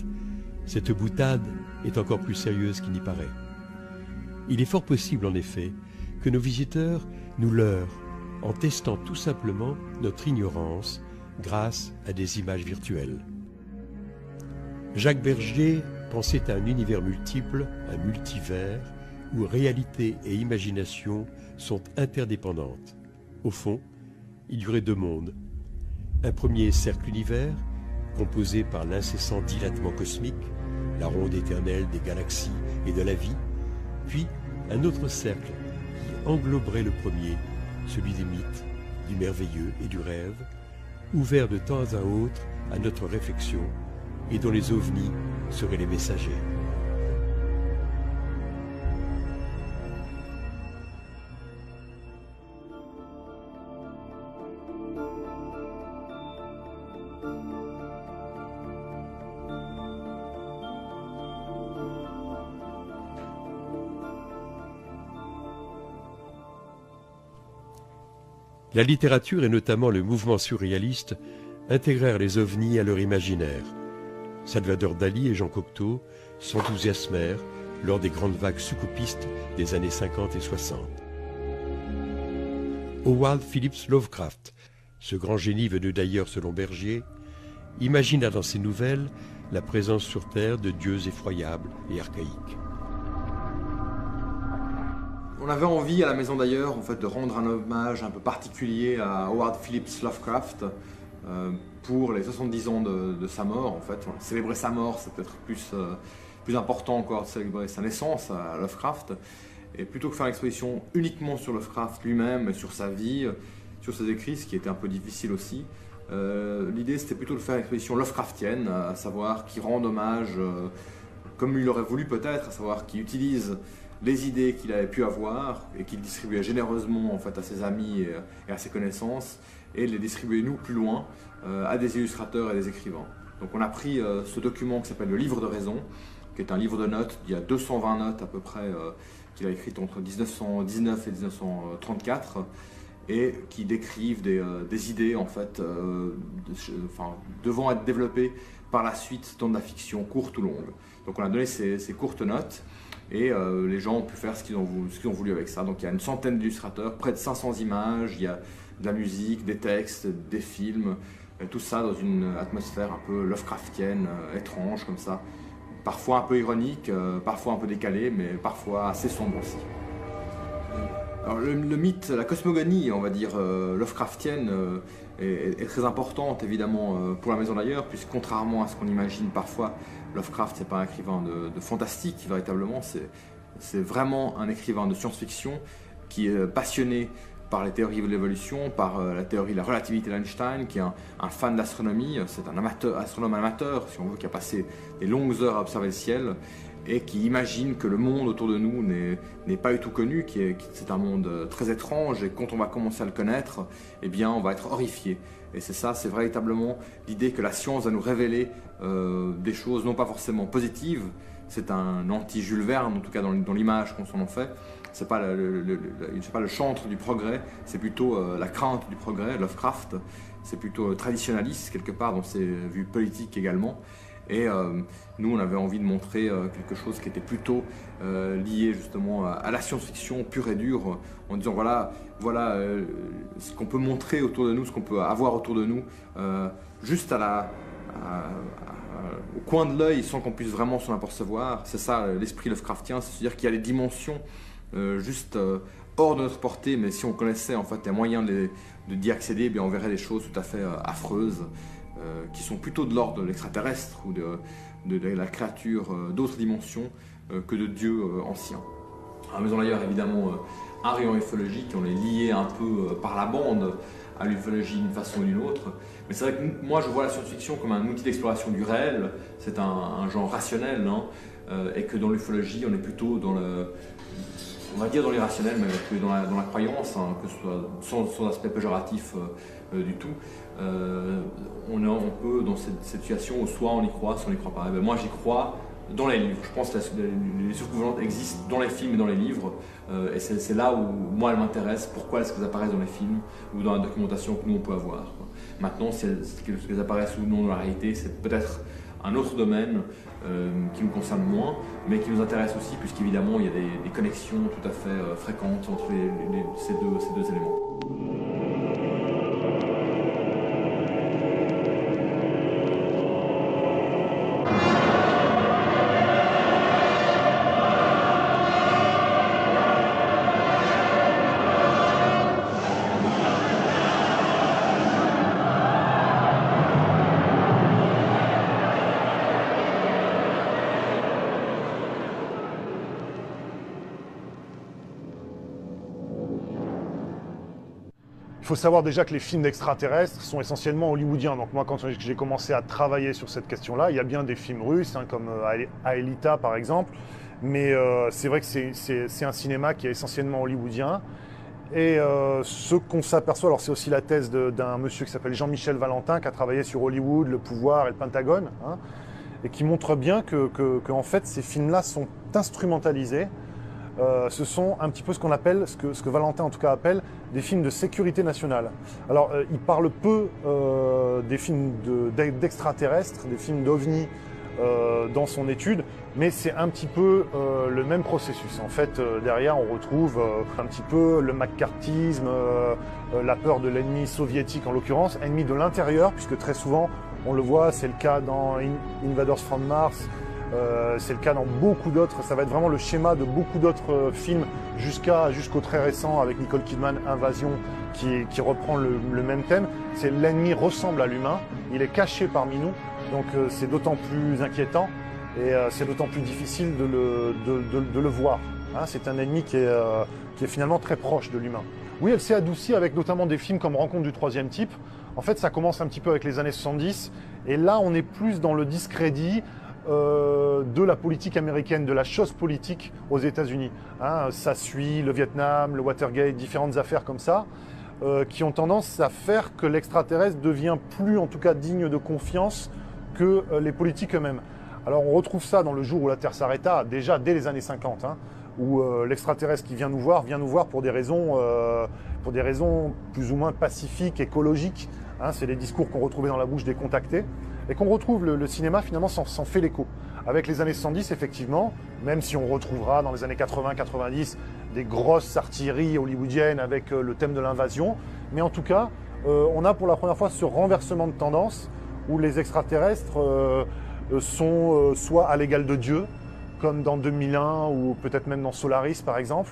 cette boutade est encore plus sérieuse qu'il n'y paraît. Il est fort possible, en effet, que nos visiteurs nous leurrent en testant tout simplement notre ignorance grâce à des images virtuelles. Jacques Bergier pensait à un univers multiple, un multivers, où réalité et imagination sont interdépendantes. Au fond, il y aurait deux mondes. Un premier cercle-univers, composé par l'incessant dilatement cosmique, la ronde éternelle des galaxies et de la vie, puis un autre cercle qui engloberait le premier, celui des mythes, du merveilleux et du rêve, ouvert de temps à autre à notre réflexion et dont les ovnis seraient les messagers. La littérature et notamment le mouvement surréaliste intégrèrent les ovnis à leur imaginaire. Salvador Dali et Jean Cocteau s'enthousiasmèrent lors des grandes vagues soucoupistes des années 50 et 60. Howard Phillips Lovecraft, ce grand génie venu d'ailleurs selon Bergier, imagina dans ses nouvelles la présence sur Terre de dieux effroyables et archaïques. On avait envie à la Maison d'Ailleurs en fait, de rendre un hommage un peu particulier à Howard Phillips Lovecraft pour les 70 ans de sa mort. En fait. Célébrer sa mort, c'est peut-être plus important encore de célébrer sa naissance à Lovecraft. Et plutôt que faire l'exposition uniquement sur Lovecraft lui-même et sur sa vie, sur ses écrits, ce qui était un peu difficile aussi, l'idée c'était plutôt de faire une exposition Lovecraftienne, à savoir qui rend hommage, comme il aurait voulu peut-être, à savoir qui utilise les idées qu'il avait pu avoir et qu'il distribuait généreusement en fait, à ses amis et à ses connaissances, et les distribuer nous plus loin à des illustrateurs et des écrivains. Donc on a pris ce document qui s'appelle le Livre de Raison, qui est un livre de notes, il y a 220 notes à peu près qu'il a écrites entre 1919 et 1934 et qui décrivent des idées en fait, devant être développées par la suite dans de la fiction courte ou longue. Donc on a donné ces courtes notes et les gens ont pu faire ce qu'ils ont voulu avec ça. Donc il y a une centaine d'illustrateurs, près de 500 images, il y a de la musique, des textes, des films, tout ça dans une atmosphère un peu Lovecraftienne, étrange comme ça. Parfois un peu ironique, parfois un peu décalé, mais parfois assez sombre aussi. Alors, le mythe, la cosmogonie, on va dire, Lovecraftienne est très importante évidemment pour la Maison d'Ailleurs, puisque contrairement à ce qu'on imagine parfois, Lovecraft c'est pas un écrivain de fantastique véritablement, c'est vraiment un écrivain de science-fiction qui est passionné par les théories de l'évolution, par la théorie de la relativité d'Einstein, qui est un fan d'astronomie, c'est un astronome amateur, si on veut, qui a passé des longues heures à observer le ciel, et qui imagine que le monde autour de nous n'est pas du tout connu, c'est un monde très étrange, et quand on va commencer à le connaître, eh bien on va être horrifié. Et c'est ça, c'est véritablement l'idée que la science va nous révéler des choses non pas forcément positives, c'est un anti-Jules Verne, en tout cas dans l'image qu'on s'en en fait. C'est pas le chantre du progrès, c'est plutôt la crainte du progrès. Lovecraft, c'est plutôt traditionnaliste quelque part dans ses vues politiques également. Et nous, on avait envie de montrer quelque chose qui était plutôt lié justement à la science-fiction pure et dure, en disant voilà ce qu'on peut montrer autour de nous, ce qu'on peut avoir autour de nous, juste au coin de l'œil sans qu'on puisse vraiment s'en apercevoir. C'est ça l'esprit Lovecraftien, c'est-à-dire qu'il y a des dimensions juste hors de notre portée, mais si on connaissait en fait les moyens d'y accéder, eh bien on verrait des choses tout à fait affreuses qui sont plutôt de l'ordre de l'extraterrestre ou de la créature d'autres dimensions que de dieux anciens. À la Maison d'Ailleurs, évidemment, un rayon ufologique, on est lié un peu par la bande à l'ufologie d'une façon ou d'une autre. Mais c'est vrai que moi je vois la science-fiction comme un outil d'exploration du réel, c'est un genre rationnel, hein, et que dans l'ufologie on est plutôt dans on va dire dans l'irrationnel, mais dans la croyance, hein, que ce soit sans aspect péjoratif du tout. On peut dans cette situation où soit on y croit, soit on n'y croit pas. Et bien moi j'y crois dans les livres. Je pense que les soucoupes volantes existent dans les films et dans les livres. Et c'est là où moi elles m'intéressent. Pourquoi est-ce qu'elles apparaissent dans les films ou dans la documentation que nous on peut avoir, quoi. Maintenant, si elles apparaissent ou non dans la réalité, c'est peut-être un autre domaine qui nous concerne moins, mais qui nous intéresse aussi, puisqu'évidemment il y a des connexions tout à fait fréquentes entre ces deux éléments. Il faut savoir déjà que les films d'extraterrestres sont essentiellement hollywoodiens. Donc moi, quand j'ai commencé à travailler sur cette question-là, il y a bien des films russes, hein, comme Aelita par exemple, mais c'est vrai que c'est un cinéma qui est essentiellement hollywoodien. Et ce qu'on s'aperçoit, alors c'est aussi la thèse d'un monsieur qui s'appelle Jean-Michel Valentin, qui a travaillé sur Hollywood, le pouvoir et le Pentagone, hein, et qui montre bien que en fait, ces films-là sont instrumentalisés. Ce sont un petit peu ce qu'on appelle, ce que Valentin en tout cas appelle, des films de sécurité nationale. Alors, il parle peu des films d'extraterrestres, des films d'OVNI dans son étude, mais c'est un petit peu le même processus. En fait, derrière, on retrouve un petit peu le macartisme, la peur de l'ennemi soviétique en l'occurrence, ennemi de l'intérieur, puisque très souvent, on le voit, c'est le cas dans Invaders from Mars, c'est le cas dans beaucoup d'autres, ça va être vraiment le schéma de beaucoup d'autres films jusqu'au très récent avec Nicole Kidman, Invasion, qui reprend le même thème. C'est l'ennemi ressemble à l'humain, il est caché parmi nous, donc c'est d'autant plus inquiétant et c'est d'autant plus difficile de le voir. Hein, c'est un ennemi qui est finalement très proche de l'humain. Oui, elle s'est adoucie avec notamment des films comme Rencontre du troisième type. En fait, ça commence un petit peu avec les années 70 et là on est plus dans le discrédit de la politique américaine, de la chose politique aux États-Unis. Hein, ça suit le Vietnam, le Watergate, différentes affaires comme ça, qui ont tendance à faire que l'extraterrestre devient plus, en tout cas, digne de confiance que les politiques eux-mêmes. Alors on retrouve ça dans Le jour où la Terre s'arrêta, déjà dès les années 50, hein, où l'extraterrestre qui vient nous voir pour des raisons plus ou moins pacifiques, écologiques. Hein, c'est les discours qu'on retrouvait dans la bouche des contactés. Et qu'on retrouve, le cinéma finalement s'en fait l'écho. Avec les années 70, effectivement, même si on retrouvera dans les années 80-90 des grosses artilleries hollywoodiennes avec le thème de l'invasion, mais en tout cas, on a pour la première fois ce renversement de tendance où les extraterrestres sont soit à l'égal de Dieu, comme dans 2001 ou peut-être même dans Solaris par exemple,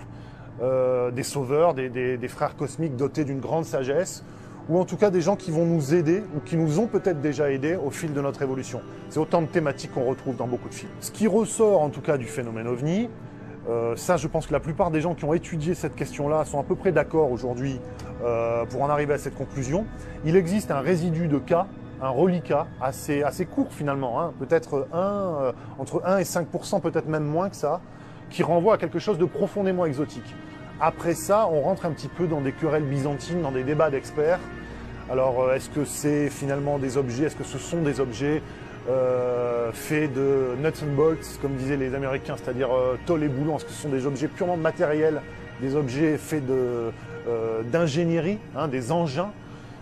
des sauveurs, des frères cosmiques dotés d'une grande sagesse, ou en tout cas des gens qui vont nous aider, ou qui nous ont peut-être déjà aidés au fil de notre évolution. C'est autant de thématiques qu'on retrouve dans beaucoup de films. Ce qui ressort en tout cas du phénomène OVNI, ça je pense que la plupart des gens qui ont étudié cette question-là sont à peu près d'accord aujourd'hui pour en arriver à cette conclusion. Il existe un résidu de cas, un reliquat assez court finalement, hein, peut-être entre 1 et 5%, peut-être même moins que ça, qui renvoie à quelque chose de profondément exotique. Après ça, on rentre un petit peu dans des querelles byzantines, dans des débats d'experts. Alors, est-ce que c'est finalement des objets, est-ce que ce sont des objets faits de nuts and bolts, comme disaient les Américains, c'est-à-dire tôle et boulons, est-ce que ce sont des objets purement matériels, des objets faits d'ingénierie, hein, des engins?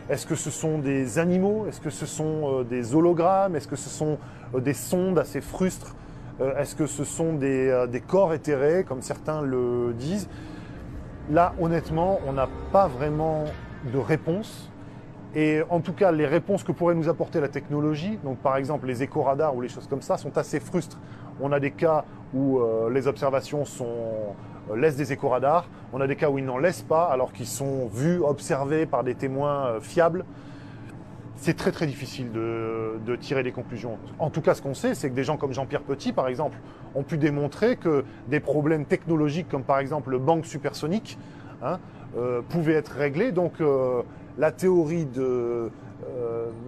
Est-ce que ce sont des animaux? Est-ce que ce sont des hologrammes? Est-ce que ce sont des sondes assez frustres? Est-ce que ce sont des corps éthérés, comme certains le disent? Là, honnêtement, on n'a pas vraiment de réponse. Et en tout cas, les réponses que pourrait nous apporter la technologie, donc par exemple les éco-radars ou les choses comme ça, sont assez frustres. On a des cas où les observations laissent des éco-radars. On a des cas où ils n'en laissent pas, alors qu'ils sont vus, observés par des témoins fiables. C'est très très difficile de tirer des conclusions. En tout cas, ce qu'on sait, c'est que des gens comme Jean-Pierre Petit, par exemple, ont pu démontrer que des problèmes technologiques, comme par exemple le bang supersonique, hein, pouvaient être réglés. Donc la théorie de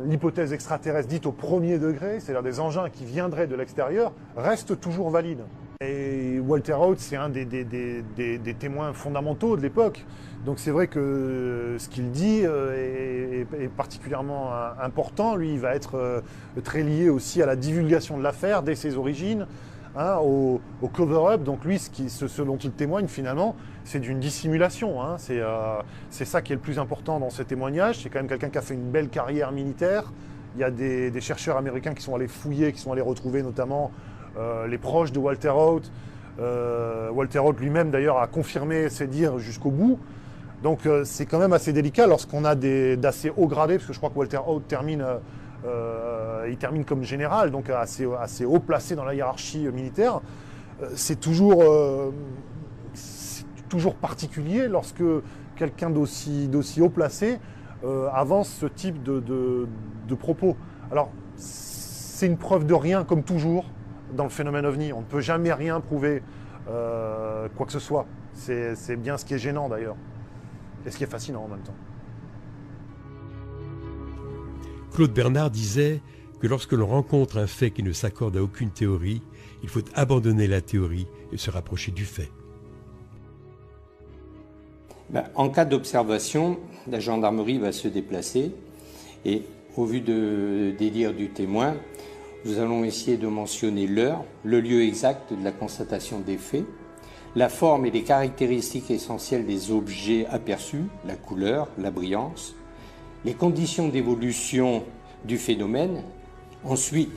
l'hypothèse extraterrestre dite au premier degré, c'est-à-dire des engins qui viendraient de l'extérieur, reste toujours valide. Et Walter Haut, c'est un des témoins fondamentaux de l'époque. Donc c'est vrai que ce qu'il dit est particulièrement important. Lui, il va être très lié aussi à la divulgation de l'affaire dès ses origines, hein, au cover-up. Donc lui, ce dont il témoigne finalement, c'est d'une dissimulation. Hein. C'est ça qui est le plus important dans ses témoignages. C'est quand même quelqu'un qui a fait une belle carrière militaire. Il y a des chercheurs américains qui sont allés fouiller, qui sont allés retrouver notamment les proches de Walter Haut. Walter Haut lui-même d'ailleurs a confirmé ses dires jusqu'au bout. Donc c'est quand même assez délicat lorsqu'on a d'assez hauts gradés, parce que je crois que Walter Haut termine comme général, donc assez haut placé dans la hiérarchie militaire. C'est toujours particulier lorsque quelqu'un d'aussi haut placé avance ce type de propos. Alors c'est une preuve de rien comme toujours dans le phénomène OVNI. On ne peut jamais rien prouver quoi que ce soit. C'est bien ce qui est gênant d'ailleurs. Et ce qui est fascinant en même temps. Claude Bernard disait que lorsque l'on rencontre un fait qui ne s'accorde à aucune théorie, il faut abandonner la théorie et se rapprocher du fait. En cas d'observation, la gendarmerie va se déplacer et au vu des dires du témoin, nous allons essayer de mentionner l'heure, le lieu exact de la constatation des faits, la forme et les caractéristiques essentielles des objets aperçus, la couleur, la brillance, les conditions d'évolution du phénomène. Ensuite,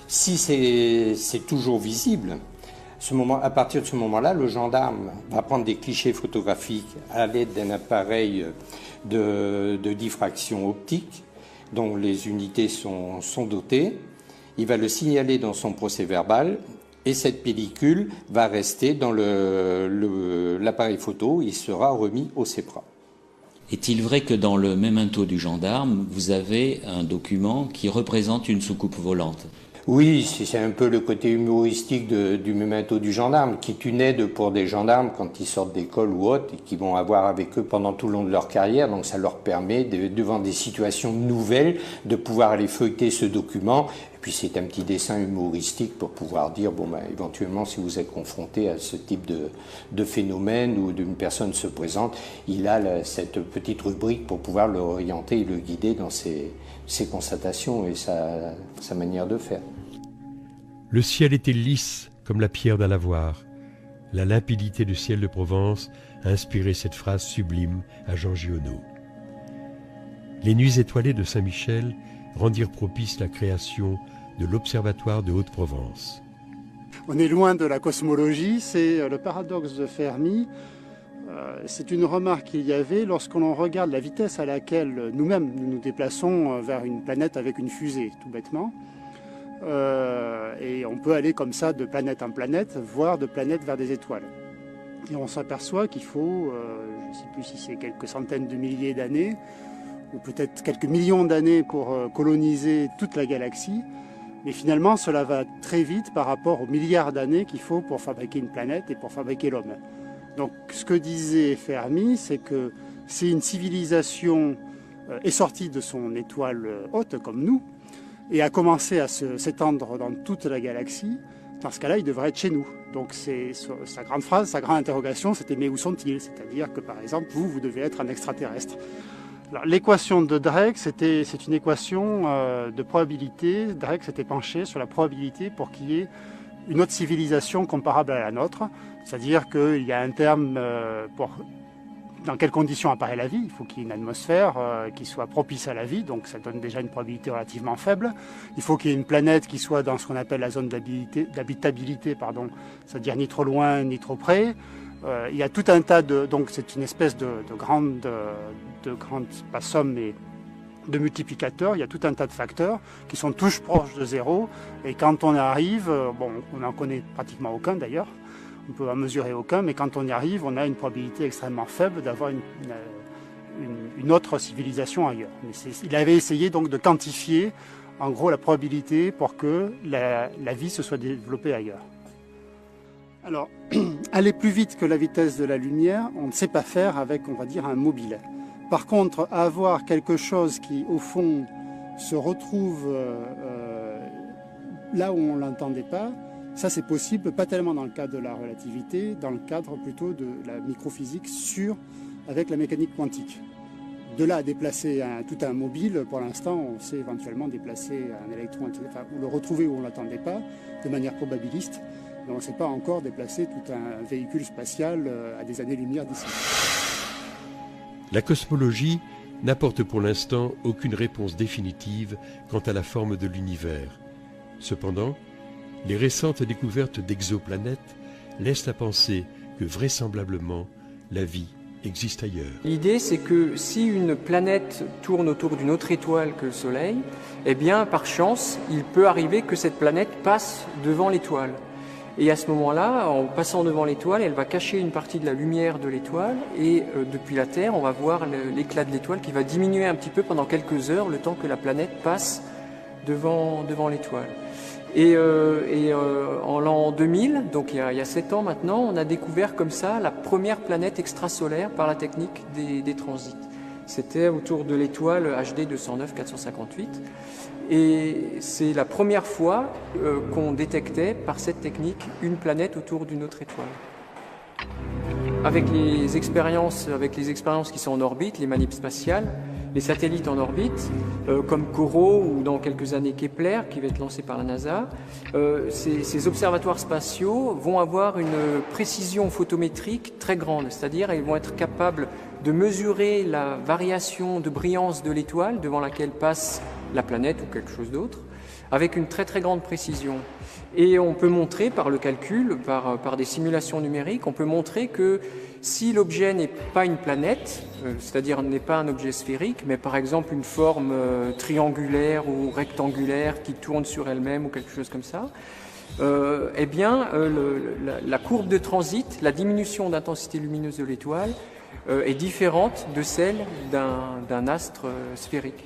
si c'est toujours visible, à partir de ce moment-là, le gendarme va prendre des clichés photographiques à l'aide d'un appareil de diffraction optique dont les unités sont dotées. Il va le signaler dans son procès-verbal et cette pellicule va rester dans l'appareil photo. Il sera remis au CEPRA. Est-il vrai que dans le memento du gendarme, vous avez un document qui représente une soucoupe volante ? Oui, c'est un peu le côté humoristique du memento du gendarme, qui est une aide pour des gendarmes quand ils sortent d'école ou autre, et qui vont avoir avec eux pendant tout le long de leur carrière. Donc ça leur permet, devant des situations nouvelles, de pouvoir aller feuilleter ce document. Et puis c'est un petit dessin humoristique pour pouvoir dire, bon, ben, éventuellement, si vous êtes confronté à ce type de phénomène ou d'une personne se présente, il a cette petite rubrique pour pouvoir le orienter et le guider dans ses constatations et sa manière de faire. Le ciel était lisse comme la pierre d'un lavoir. La limpidité du ciel de Provence a inspiré cette phrase sublime à Jean Giono. Les nuits étoilées de Saint-Michel rendirent propice la création de l'Observatoire de Haute-Provence. On est loin de la cosmologie, c'est le paradoxe de Fermi. C'est une remarque qu'il y avait lorsqu'on regarde la vitesse à laquelle nous-mêmes nous déplaçons vers une planète avec une fusée, tout bêtement. Et on peut aller comme ça de planète en planète, voire de planète vers des étoiles. Et on s'aperçoit qu'il faut, je ne sais plus si c'est quelques centaines de milliers d'années, ou peut-être quelques millions d'années pour coloniser toute la galaxie. Mais finalement, cela va très vite par rapport aux milliards d'années qu'il faut pour fabriquer une planète et pour fabriquer l'homme. Donc ce que disait Fermi, c'est que si une civilisation est sortie de son étoile haute, comme nous, et a commencé à s'étendre dans toute la galaxie, dans ce cas-là, il devrait être chez nous. Donc sa grande phrase, sa grande interrogation, c'était « mais où sont-ils » C'est-à-dire que, par exemple, vous devez être un extraterrestre. L'équation de Drake, c'est une équation de probabilité. Drake s'était penché sur la probabilité pour qu'il y ait une autre civilisation comparable à la nôtre. C'est-à-dire qu'il y a un terme pour dans quelles conditions apparaît la vie. Il faut qu'il y ait une atmosphère qui soit propice à la vie, donc ça donne déjà une probabilité relativement faible. Il faut qu'il y ait une planète qui soit dans ce qu'on appelle la zone d'habitabilité, c'est-à-dire ni trop loin ni trop près. Il y a tout un tas donc c'est une espèce de grande, pas somme, mais de multiplicateurs. Il y a tout un tas de facteurs qui sont tous proches de zéro. Et quand on arrive, bon, on n'en connaît pratiquement aucun d'ailleurs, on peut en mesurer aucun, mais quand on y arrive, on a une probabilité extrêmement faible d'avoir une autre civilisation ailleurs. Mais il avait essayé donc de quantifier en gros la probabilité pour que la vie se soit développée ailleurs. Alors, aller plus vite que la vitesse de la lumière, on ne sait pas faire avec, on va dire, un mobile. Par contre, avoir quelque chose qui, au fond, se retrouve là où on ne l'entendait pas, ça c'est possible, pas tellement dans le cadre de la relativité, dans le cadre plutôt de la microphysique avec la mécanique quantique. De là à déplacer tout un mobile, pour l'instant, on sait éventuellement déplacer un électron, ou le retrouver où on ne l'attendait pas, de manière probabiliste, mais on ne sait pas encore déplacer tout un véhicule spatial à des années-lumière d'ici. La cosmologie n'apporte pour l'instant aucune réponse définitive quant à la forme de l'univers. Cependant, les récentes découvertes d'exoplanètes laissent à penser que vraisemblablement la vie existe ailleurs. L'idée, c'est que si une planète tourne autour d'une autre étoile que le Soleil, eh bien, par chance, il peut arriver que cette planète passe devant l'étoile. Et à ce moment-là, en passant devant l'étoile, elle va cacher une partie de la lumière de l'étoile et depuis la Terre, on va voir l'éclat de l'étoile qui va diminuer un petit peu pendant quelques heures, le temps que la planète passe devant l'étoile. Et en l'an 2000, donc il y a 7 ans maintenant, on a découvert comme ça la première planète extrasolaire par la technique des transits. C'était autour de l'étoile HD 209 458. Et c'est la première fois qu'on détectait par cette technique une planète autour d'une autre étoile. Avec les expériences qui sont en orbite, les manips spatiales, des satellites en orbite, comme Corot ou dans quelques années Kepler, qui va être lancé par la NASA. Ces observatoires spatiaux vont avoir une précision photométrique très grande, c'est-à-dire ils vont être capables de mesurer la variation de brillance de l'étoile devant laquelle passe la planète ou quelque chose d'autre, avec une très très grande précision. Et on peut montrer par le calcul, par des simulations numériques, on peut montrer que si l'objet n'est pas une planète, c'est-à-dire n'est pas un objet sphérique, mais par exemple une forme triangulaire ou rectangulaire qui tourne sur elle-même ou quelque chose comme ça, eh bien la courbe de transit, la diminution d'intensité lumineuse de l'étoile est différente de celle d'un astre sphérique.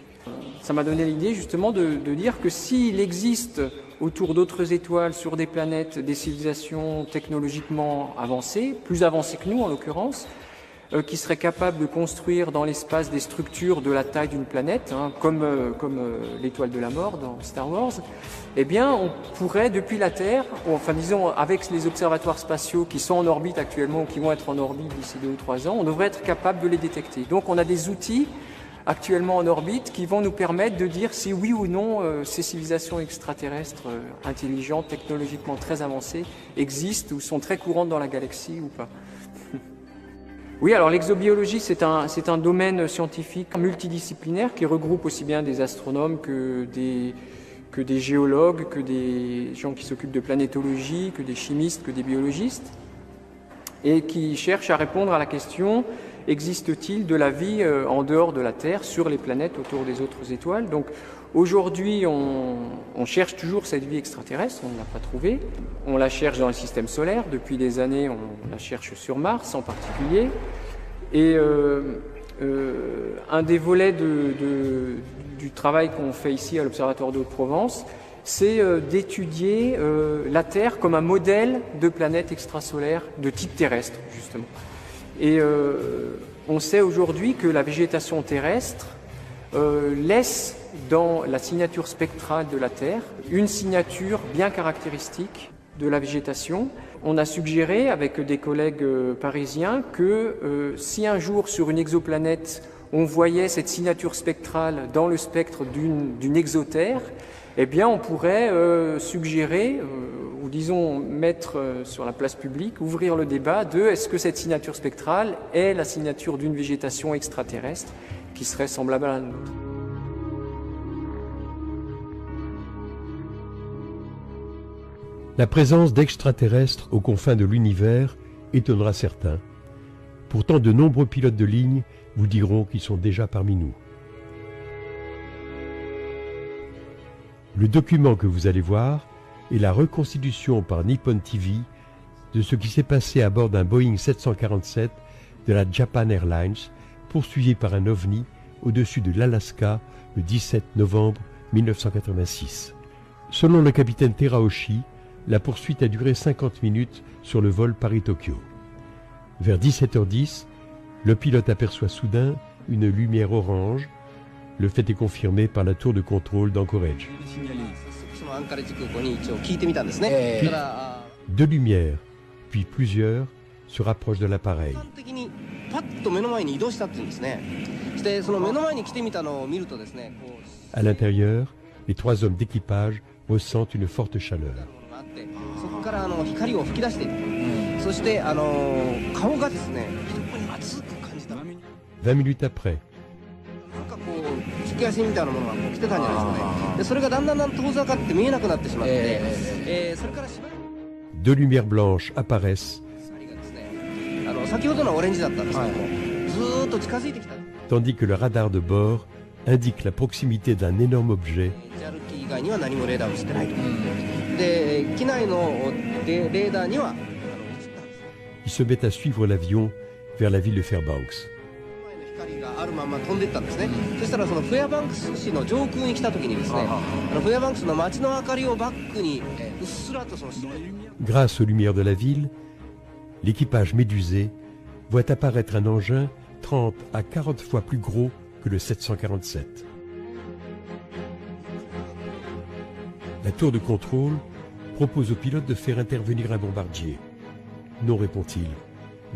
Ça m'a donné l'idée justement de dire que s'il existe autour d'autres étoiles, sur des planètes, des civilisations technologiquement avancées, plus avancées que nous en l'occurrence, qui seraient capables de construire dans l'espace des structures de la taille d'une planète, hein, comme l'étoile de la mort dans Star Wars, eh bien on pourrait depuis la Terre, enfin disons avec les observatoires spatiaux qui sont en orbite actuellement ou qui vont être en orbite d'ici 2 ou 3 ans, on devrait être capable de les détecter. Donc on a des outils actuellement en orbite qui vont nous permettre de dire si oui ou non ces civilisations extraterrestres intelligentes, technologiquement très avancées, existent ou sont très courantes dans la galaxie ou pas. Oui, alors l'exobiologie, c'est un domaine scientifique multidisciplinaire qui regroupe aussi bien des astronomes que des géologues, que des gens qui s'occupent de planétologie, que des chimistes, que des biologistes, et qui cherche à répondre à la question: existe-t-il de la vie en dehors de la Terre, sur les planètes autour des autres étoiles? Donc aujourd'hui, on cherche toujours cette vie extraterrestre, on ne l'a pas trouvée. On la cherche dans le système solaire, depuis des années on la cherche sur Mars en particulier. Et un des volets du travail qu'on fait ici à l'Observatoire de Haute-Provence, c'est d'étudier la Terre comme un modèle de planète extrasolaire de type terrestre, justement. Et on sait aujourd'hui que la végétation terrestre laisse dans la signature spectrale de la Terre une signature bien caractéristique de la végétation. On a suggéré avec des collègues parisiens que si un jour sur une exoplanète on voyait cette signature spectrale dans le spectre d'une exotère, eh bien on pourrait suggérer, ou disons mettre sur la place publique, ouvrir le débat de est-ce que cette signature spectrale est la signature d'une végétation extraterrestre qui serait semblable à la nôtre. La présence d'extraterrestres aux confins de l'univers étonnera certains. Pourtant, de nombreux pilotes de ligne vous diront qu'ils sont déjà parmi nous. Le document que vous allez voir est la reconstitution par Nippon TV de ce qui s'est passé à bord d'un Boeing 747 de la Japan Airlines, poursuivi par un ovni au-dessus de l'Alaska le 17 novembre 1986. Selon le capitaine Teraoshi, la poursuite a duré 50 minutes sur le vol Paris-Tokyo. Vers 17h10, le pilote aperçoit soudain une lumière orange. Le fait est confirmé par la tour de contrôle d'Anchorage. Deux lumières, puis plusieurs, se rapprochent de l'appareil. À l'intérieur, les 3 hommes d'équipage ressentent une forte chaleur. 20 minutes après, deux lumières blanches apparaissent, tandis que le radar de bord indique la proximité d'un énorme objet qui se met à suivre l'avion vers la ville de Fairbanks. Grâce aux lumières de la ville, l'équipage médusé voit apparaître un engin 30 à 40 fois plus gros que le 747. La tour de contrôle propose au pilote de faire intervenir un bombardier. Non, répond-il.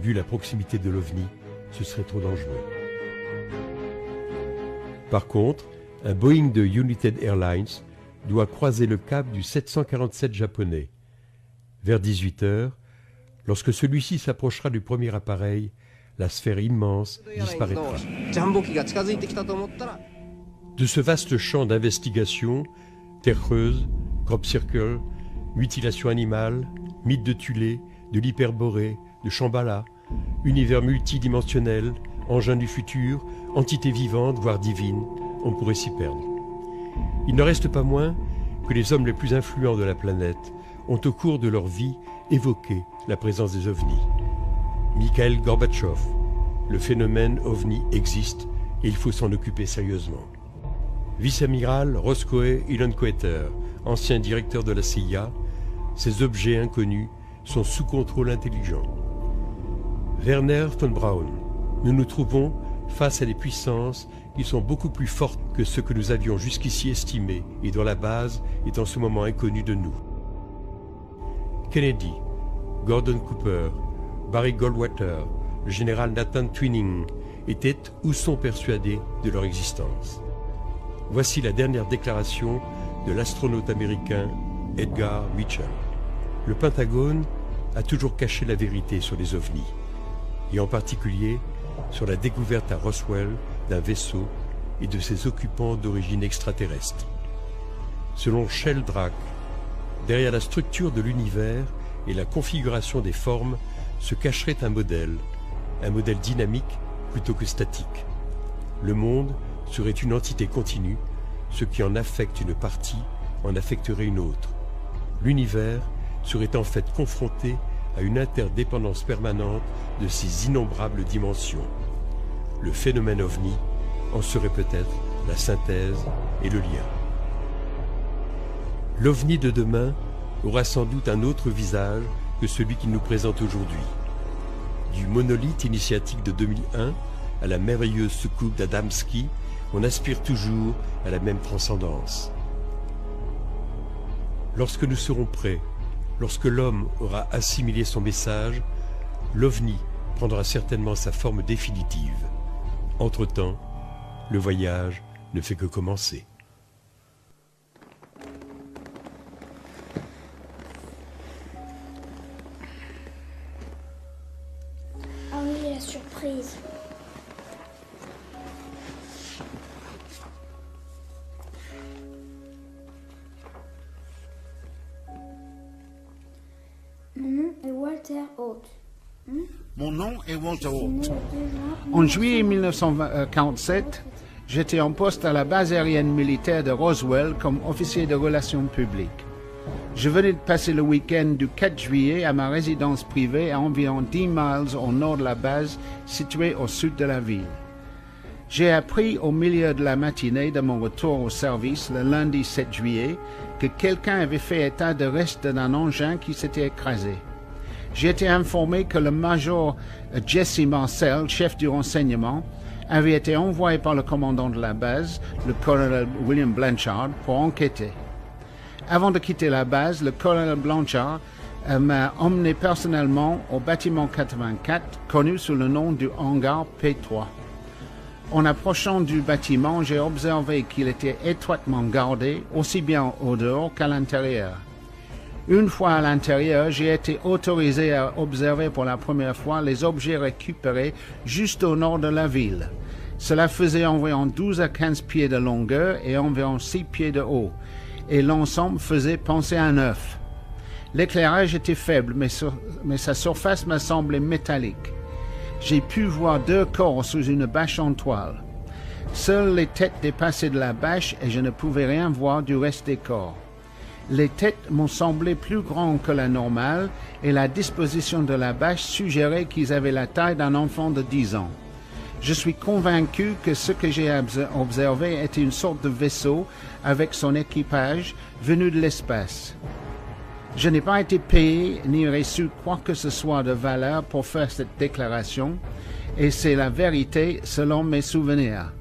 Vu la proximité de l'OVNI, ce serait trop dangereux. Par contre, un Boeing de United Airlines doit croiser le cap du 747 japonais. Vers 18 h, lorsque celui-ci s'approchera du premier appareil, la sphère immense disparaîtra. De ce vaste champ d'investigation, Terre creuse, Crop Circle, mutilation animale, mythe de Thulé, de l'hyperborée, de Shambhala, univers multidimensionnel, engin du futur, entité vivante, voire divine, on pourrait s'y perdre. Il ne reste pas moins que les hommes les plus influents de la planète ont au cours de leur vie évoqué la présence des ovnis. Mikhail Gorbatchev, le phénomène ovni existe et il faut s'en occuper sérieusement. Vice-amiral Roscoe Hillenkoetter, ancien directeur de la CIA, ces objets inconnus sont sous contrôle intelligent. Werner von Braun, nous nous trouvons face à des puissances qui sont beaucoup plus fortes que ce que nous avions jusqu'ici estimé et dont la base est en ce moment inconnue de nous. Kennedy, Gordon Cooper, Barry Goldwater, le général Nathan Twining étaient ou sont persuadés de leur existence. Voici la dernière déclaration de l'astronaute américain Edgar Mitchell. Le Pentagone a toujours caché la vérité sur les ovnis, et en particulier sur la découverte à Roswell d'un vaisseau et de ses occupants d'origine extraterrestre. Selon Sheldrake, derrière la structure de l'univers et la configuration des formes se cacherait un modèle dynamique plutôt que statique. Le monde serait une entité continue, ce qui en affecte une partie en affecterait une autre. L'univers serait en fait confronté à une interdépendance permanente de ces innombrables dimensions. Le phénomène ovni en serait peut-être la synthèse et le lien. L'ovni de demain aura sans doute un autre visage que celui qu'il nous présente aujourd'hui. Du monolithe initiatique de 2001 à la merveilleuse soucoupe d'Adamski, on aspire toujours à la même transcendance. Lorsque nous serons prêts, lorsque l'homme aura assimilé son message, l'OVNI prendra certainement sa forme définitive. Entre-temps, le voyage ne fait que commencer. Ah oui, la surprise. Mon nom est Walter Haute. Mon nom est Walter Haute. En juillet 1947, j'étais en poste à la base aérienne militaire de Roswell comme officier de relations publiques. Je venais de passer le week-end du 4 juillet à ma résidence privée à environ 10 miles au nord de la base située au sud de la ville. J'ai appris au milieu de la matinée de mon retour au service le lundi 7 juillet que quelqu'un avait fait état de restes d'un engin qui s'était écrasé. J'ai été informé que le major Jesse Marcel, chef du renseignement, avait été envoyé par le commandant de la base, le colonel William Blanchard, pour enquêter. Avant de quitter la base, le colonel Blanchard m'a emmené personnellement au bâtiment 84, connu sous le nom du hangar P3. En approchant du bâtiment, j'ai observé qu'il était étroitement gardé, aussi bien au dehors qu'à l'intérieur. Une fois à l'intérieur, j'ai été autorisé à observer pour la première fois les objets récupérés juste au nord de la ville. Cela faisait environ 12 à 15 pieds de longueur et environ 6 pieds de haut, et l'ensemble faisait penser à un œuf. L'éclairage était faible, mais sa surface me semblait métallique. J'ai pu voir 2 corps sous une bâche en toile. Seules les têtes dépassaient de la bâche et je ne pouvais rien voir du reste des corps. Les têtes m'ont semblé plus grandes que la normale et la disposition de la bâche suggérait qu'ils avaient la taille d'un enfant de 10 ans. Je suis convaincu que ce que j'ai observé était une sorte de vaisseau avec son équipage venu de l'espace. Je n'ai pas été payé ni reçu quoi que ce soit de valeur pour faire cette déclaration, et c'est la vérité selon mes souvenirs.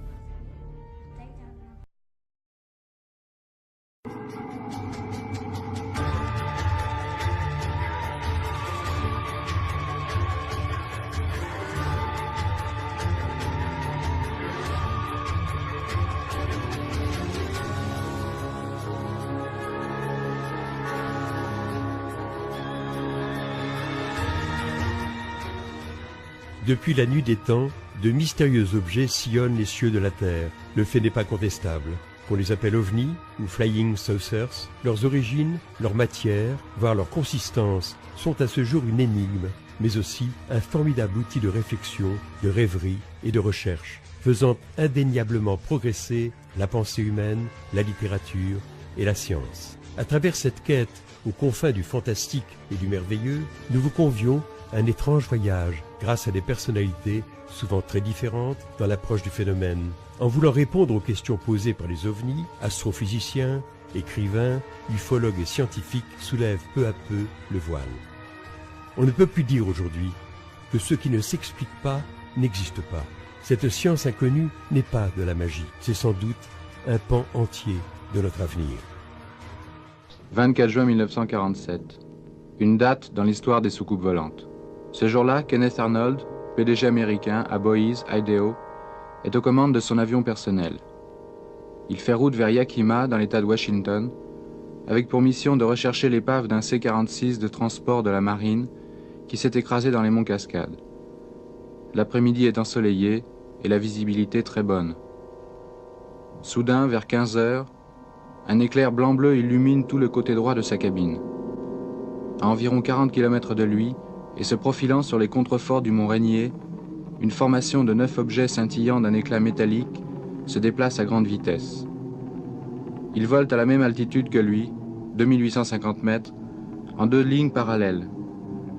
Depuis la nuit des temps, de mystérieux objets sillonnent les cieux de la Terre. Le fait n'est pas contestable. Qu'on les appelle ovnis ou flying saucers, leurs origines, leur matière, voire leur consistance, sont à ce jour une énigme, mais aussi un formidable outil de réflexion, de rêverie et de recherche, faisant indéniablement progresser la pensée humaine, la littérature et la science. À travers cette quête aux confins du fantastique et du merveilleux, nous vous convions à un étrange voyage grâce à des personnalités souvent très différentes dans l'approche du phénomène. En voulant répondre aux questions posées par les ovnis, astrophysiciens, écrivains, ufologues et scientifiques soulèvent peu à peu le voile. On ne peut plus dire aujourd'hui que ce qui ne s'explique pas n'existe pas. Cette science inconnue n'est pas de la magie, c'est sans doute un pan entier de notre avenir. 24 juin 1947, une date dans l'histoire des soucoupes volantes. Ce jour-là, Kenneth Arnold, PDG américain à Boise, Idaho, est aux commandes de son avion personnel. Il fait route vers Yakima, dans l'État de Washington, avec pour mission de rechercher l'épave d'un C-46 de transport de la marine qui s'est écrasé dans les monts Cascades. L'après-midi est ensoleillé et la visibilité très bonne. Soudain, vers 15 heures, un éclair blanc-bleu illumine tout le côté droit de sa cabine. À environ 40 km de lui, et se profilant sur les contreforts du mont Rainier, une formation de 9 objets scintillant d'un éclat métallique se déplace à grande vitesse. Ils volent à la même altitude que lui, 2850 mètres, en 2 lignes parallèles.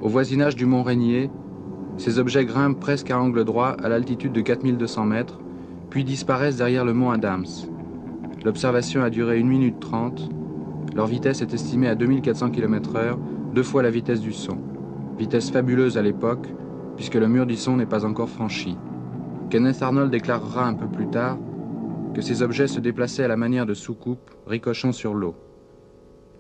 Au voisinage du mont Rainier, ces objets grimpent presque à angle droit à l'altitude de 4200 mètres, puis disparaissent derrière le mont Adams. L'observation a duré 1 minute 30. Leur vitesse est estimée à 2400 km/h, 2 fois la vitesse du son. Vitesse fabuleuse à l'époque, puisque le mur du son n'est pas encore franchi. Kenneth Arnold déclarera un peu plus tard que ces objets se déplaçaient à la manière de soucoupes ricochant sur l'eau.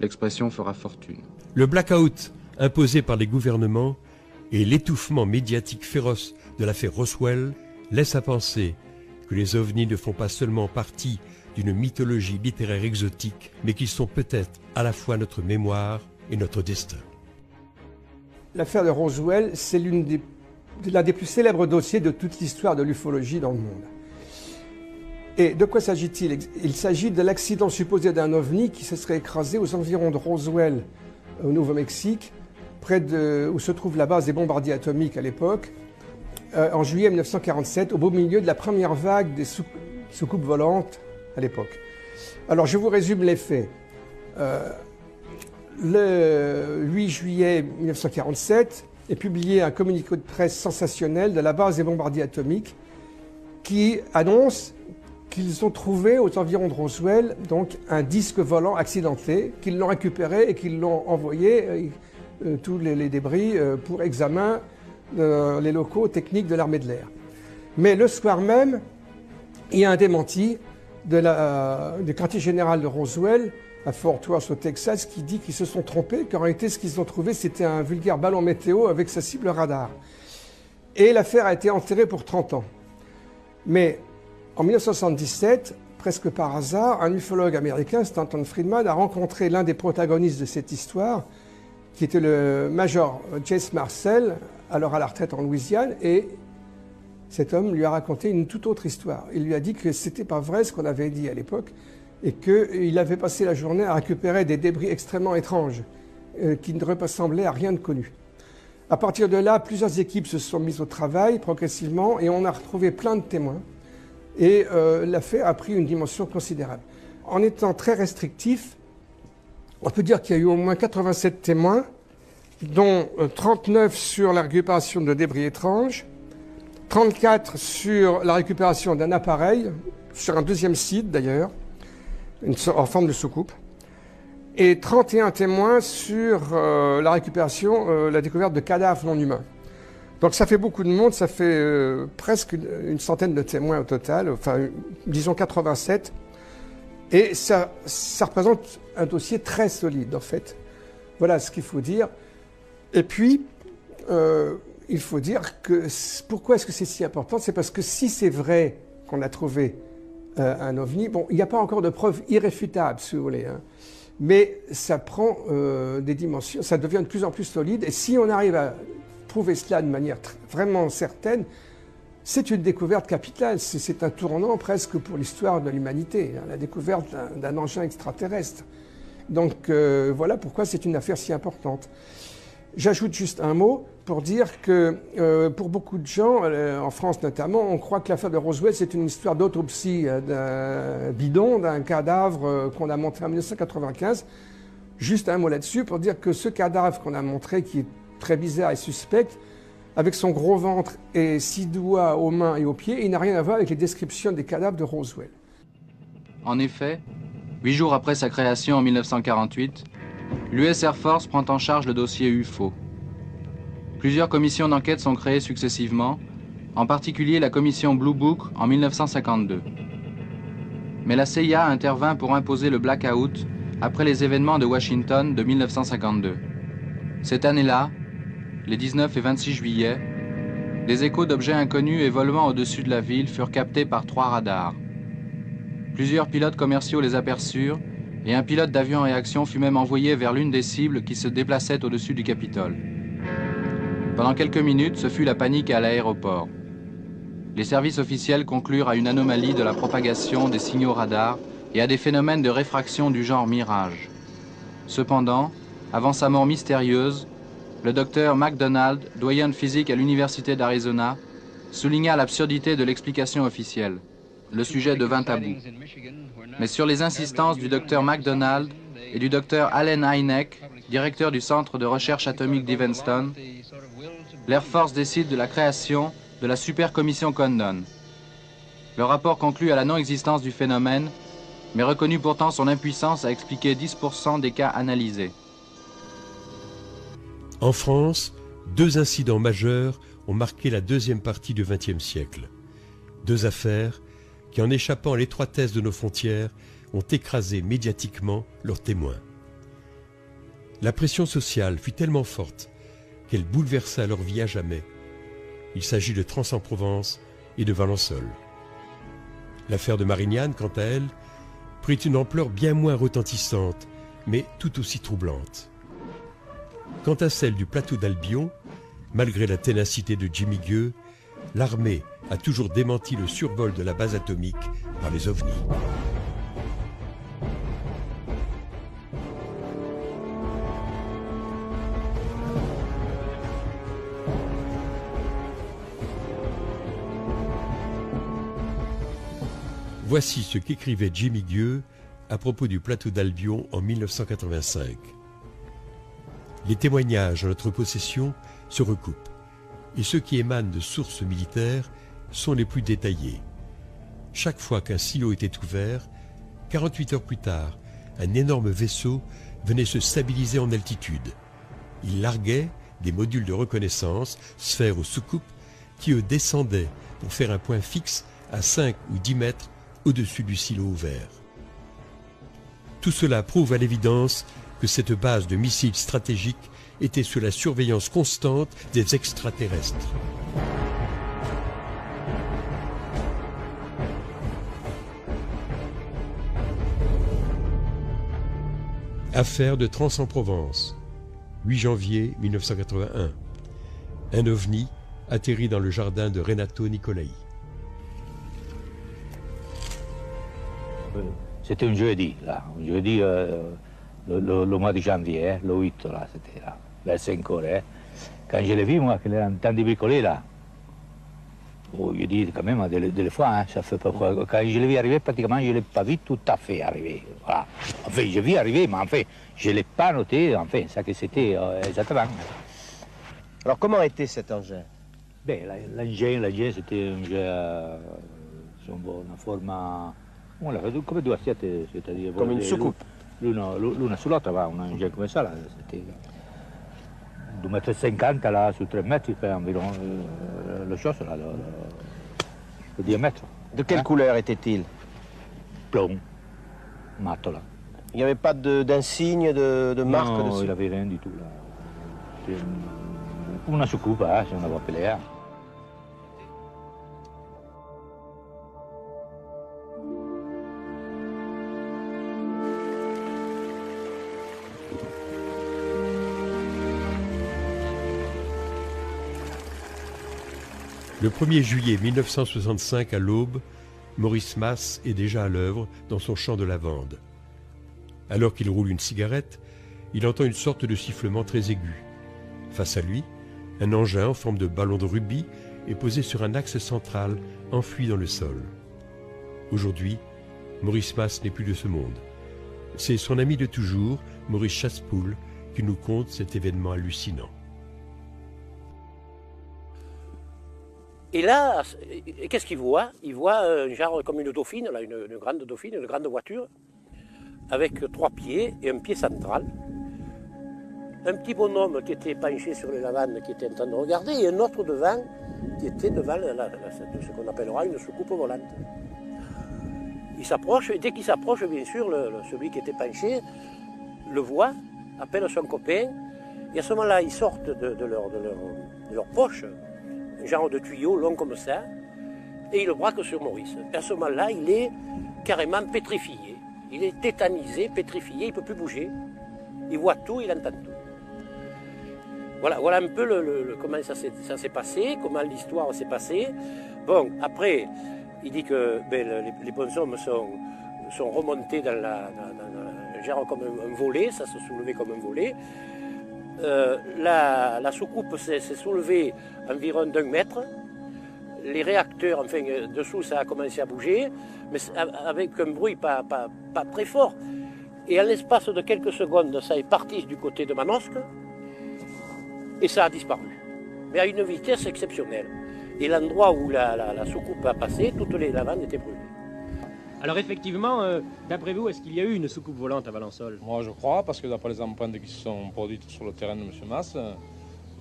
L'expression fera fortune. Le blackout imposé par les gouvernements et l'étouffement médiatique féroce de l'affaire Roswell laissent à penser que les ovnis ne font pas seulement partie d'une mythologie littéraire exotique, mais qu'ils sont peut-être à la fois notre mémoire et notre destin. L'affaire de Roswell, c'est l'un des plus célèbres dossiers de toute l'histoire de l'ufologie dans le monde. Et de quoi s'agit-il? Il s'agit de l'accident supposé d'un ovni qui se serait écrasé aux environs de Roswell, au Nouveau-Mexique, près où se trouve la base des bombardiers atomiques à l'époque, en juillet 1947, au beau milieu de la première vague des soucoupes volantes à l'époque. Alors je vous résume les faits. Le 8 juillet 1947 est publié un communiqué de presse sensationnel de la base des bombardiers atomiques qui annonce qu'ils ont trouvé aux environs de Roswell donc un disque volant accidenté, qu'ils l'ont récupéré et qu'ils l'ont envoyé, tous les débris, pour examen les locaux techniques de l'armée de l'air. Mais le soir même, il y a un démenti du quartier général de Roswell à Fort Worth au Texas qui dit qu'ils se sont trompés, qu'en réalité ce qu'ils ont trouvé c'était un vulgaire ballon météo avec sa cible radar. Et l'affaire a été enterrée pour 30 ans. Mais en 1977, presque par hasard, un ufologue américain, Stanton Friedman, a rencontré l'un des protagonistes de cette histoire, qui était le major Jesse Marcel, alors à la retraite en Louisiane, et cet homme lui a raconté une toute autre histoire. Il lui a dit que c'était pas vrai ce qu'on avait dit à l'époque, et qu'il avait passé la journée à récupérer des débris extrêmement étranges, qui ne ressemblaient à rien de connu. À partir de là, plusieurs équipes se sont mises au travail progressivement, et on a retrouvé plein de témoins, et l'affaire a pris une dimension considérable. En étant très restrictif, on peut dire qu'il y a eu au moins 87 témoins, dont 39 sur la récupération de débris étranges, 34 sur la récupération d'un appareil, sur un deuxième site d'ailleurs, en forme de soucoupe, et 31 témoins sur la récupération, la découverte de cadavres non humains. Donc ça fait beaucoup de monde, ça fait presque une centaine de témoins au total, enfin disons 87, et ça représente un dossier très solide en fait. Voilà ce qu'il faut dire. Et puis, il faut dire que pourquoi est-ce que c'est si important? C'est parce que si c'est vrai qu'on a trouvé un ovni, bon, il n'y a pas encore de preuves irréfutables, si vous voulez, hein, mais ça prend des dimensions, ça devient de plus en plus solide, et si on arrive à prouver cela de manière vraiment certaine, c'est une découverte capitale. C'est un tournant presque pour l'histoire de l'humanité, hein, la découverte d'un engin extraterrestre. Donc voilà pourquoi c'est une affaire si importante. J'ajoute juste un mot pour dire que pour beaucoup de gens, en France notamment, on croit que l'affaire de Roswell, c'est une histoire d'autopsie d'un bidon, d'un cadavre qu'on a montré en 1995. Juste un mot là-dessus pour dire que ce cadavre qu'on a montré, qui est très bizarre et suspect, avec son gros ventre et 6 doigts aux mains et aux pieds, il n'a rien à voir avec les descriptions des cadavres de Roswell. En effet, 8 jours après sa création en 1948, l'US Air Force prend en charge le dossier UFO. Plusieurs commissions d'enquête sont créées successivement, en particulier la commission Blue Book en 1952. Mais la CIA intervint pour imposer le blackout après les événements de Washington de 1952. Cette année-là, les 19 et 26 juillet, des échos d'objets inconnus et volant au-dessus de la ville furent captés par 3 radars. Plusieurs pilotes commerciaux les aperçurent et un pilote d'avion en réaction fut même envoyé vers l'une des cibles qui se déplaçait au-dessus du Capitole. Pendant quelques minutes, ce fut la panique à l'aéroport. Les services officiels conclurent à une anomalie de la propagation des signaux radars et à des phénomènes de réfraction du genre mirage. Cependant, avant sa mort mystérieuse, le docteur McDonald, doyen de physique à l'Université d'Arizona, souligna l'absurdité de l'explication officielle. Le sujet devint tabou. Mais sur les insistances du docteur McDonald et du docteur Allen Hynek, directeur du centre de recherche atomique d'Evanston, l'Air Force décide de la création de la Super Commission Condon. Le rapport conclut à la non-existence du phénomène, mais reconnut pourtant son impuissance à expliquer 10% des cas analysés. En France, 2 incidents majeurs ont marqué la deuxième partie du XXe siècle. 2 affaires qui, en échappant à l'étroitesse de nos frontières, ont écrasé médiatiquement leurs témoins. La pression sociale fut tellement forte qu'elle bouleversa leur vie à jamais. Il s'agit de Trans-en-Provence et de Valençol. L'affaire de Marignane, quant à elle, prit une ampleur bien moins retentissante, mais tout aussi troublante. Quant à celle du plateau d'Albion, malgré la ténacité de Jimmy Gueux, l'armée a toujours démenti le survol de la base atomique par les ovnis. Voici ce qu'écrivait Jimmy Gueux à propos du plateau d'Albion en 1985. Les témoignages en notre possession se recoupent, et ceux qui émanent de sources militaires sont les plus détaillés. Chaque fois qu'un silo était ouvert, 48 heures plus tard, un énorme vaisseau venait se stabiliser en altitude. Il larguait des modules de reconnaissance, sphères ou soucoupes, qui eux descendaient pour faire un point fixe à 5 ou 10 mètres au-dessus du silo ouvert. Tout cela prouve à l'évidence que cette base de missiles stratégiques était sous la surveillance constante des extraterrestres. Affaire de Trans-en-Provence, 8 janvier 1981. Un ovni atterrit dans le jardin de Renato Nicolai. C'était un jeudi, là. Un jeudi, le mois de janvier, le 8, là, c'était là, vers 5 heures. Quand je l'ai vu, moi, qu'il est en train de bricoler, là, oh, je dis quand même, des fois, hein, ça fait pas quoi. Quand je l'ai vu arriver, pratiquement, je ne l'ai pas vu tout à fait arriver. Voilà. Enfin, je l'ai vu arriver, mais enfin, je ne l'ai pas noté, enfin, ça que c'était exactement. Alors, comment était cet engin? Ben, l'engin, c'était un engin, una forma... Come 2 assiette, c'est-à-dire... Comme une soucoupe. L'una sull'altra, va, un engin come ça, là, c'était 2,50 m là, sur 3 mètres, il fait environ le chose, là, le diamètre. De quelle couleur était-il? Plomb, mat, là. Il n'y avait pas d'insigne, de marque non, dessus? il n'avait rien du tout, là. C'est una soucoupe, hein, si on va appeler, hein. Le 1er juillet 1965 à l'aube, Maurice Mas est déjà à l'œuvre dans son champ de lavande. Alors qu'il roule une cigarette, il entend une sorte de sifflement très aigu. Face à lui, un engin en forme de ballon de rugby est posé sur un axe central enfoui dans le sol. Aujourd'hui, Maurice Mas n'est plus de ce monde. C'est son ami de toujours, Maurice Chassepoul, qui nous conte cet événement hallucinant. Et là, qu'est-ce qu'il voit? Il voit un genre comme une dauphine, là, une grande dauphine, une grande voiture, avec 3 pieds et un pied central. Un petit bonhomme qui était penché sur les lavandes, qui était en train de regarder, et un autre devant, qui était devant ce qu'on appellera une soucoupe volante. Il s'approche, et dès qu'il s'approche, bien sûr, celui qui était penché le voit, appelle son copain, et à ce moment-là, ils sortent de leur poche un genre de tuyau long comme ça, et il le braque sur Maurice. Et à ce moment-là, il est carrément pétrifié. Il est tétanisé, pétrifié, il ne peut plus bouger. Il voit tout, il entend tout. Voilà un peu comment ça s'est passé, comment l'histoire s'est passée. Bon, après, il dit que les bonshommes sont remontés dans genre comme un volet, ça se soulevait comme un volet. La soucoupe s'est soulevée environ d'1 mètre. Les réacteurs, enfin, dessous, ça a commencé à bouger, mais avec un bruit pas très fort. Et à l'espace de quelques secondes, ça est parti du côté de Manosque, et ça a disparu. Mais à une vitesse exceptionnelle. Et l'endroit où la soucoupe a passé, toutes les lavandes étaient brûlées. Alors effectivement, d'après vous, est-ce qu'il y a eu une soucoupe volante à Valençol? Moi je crois, parce que d'après les empreintes qui se sont produites sur le terrain de M. Mas,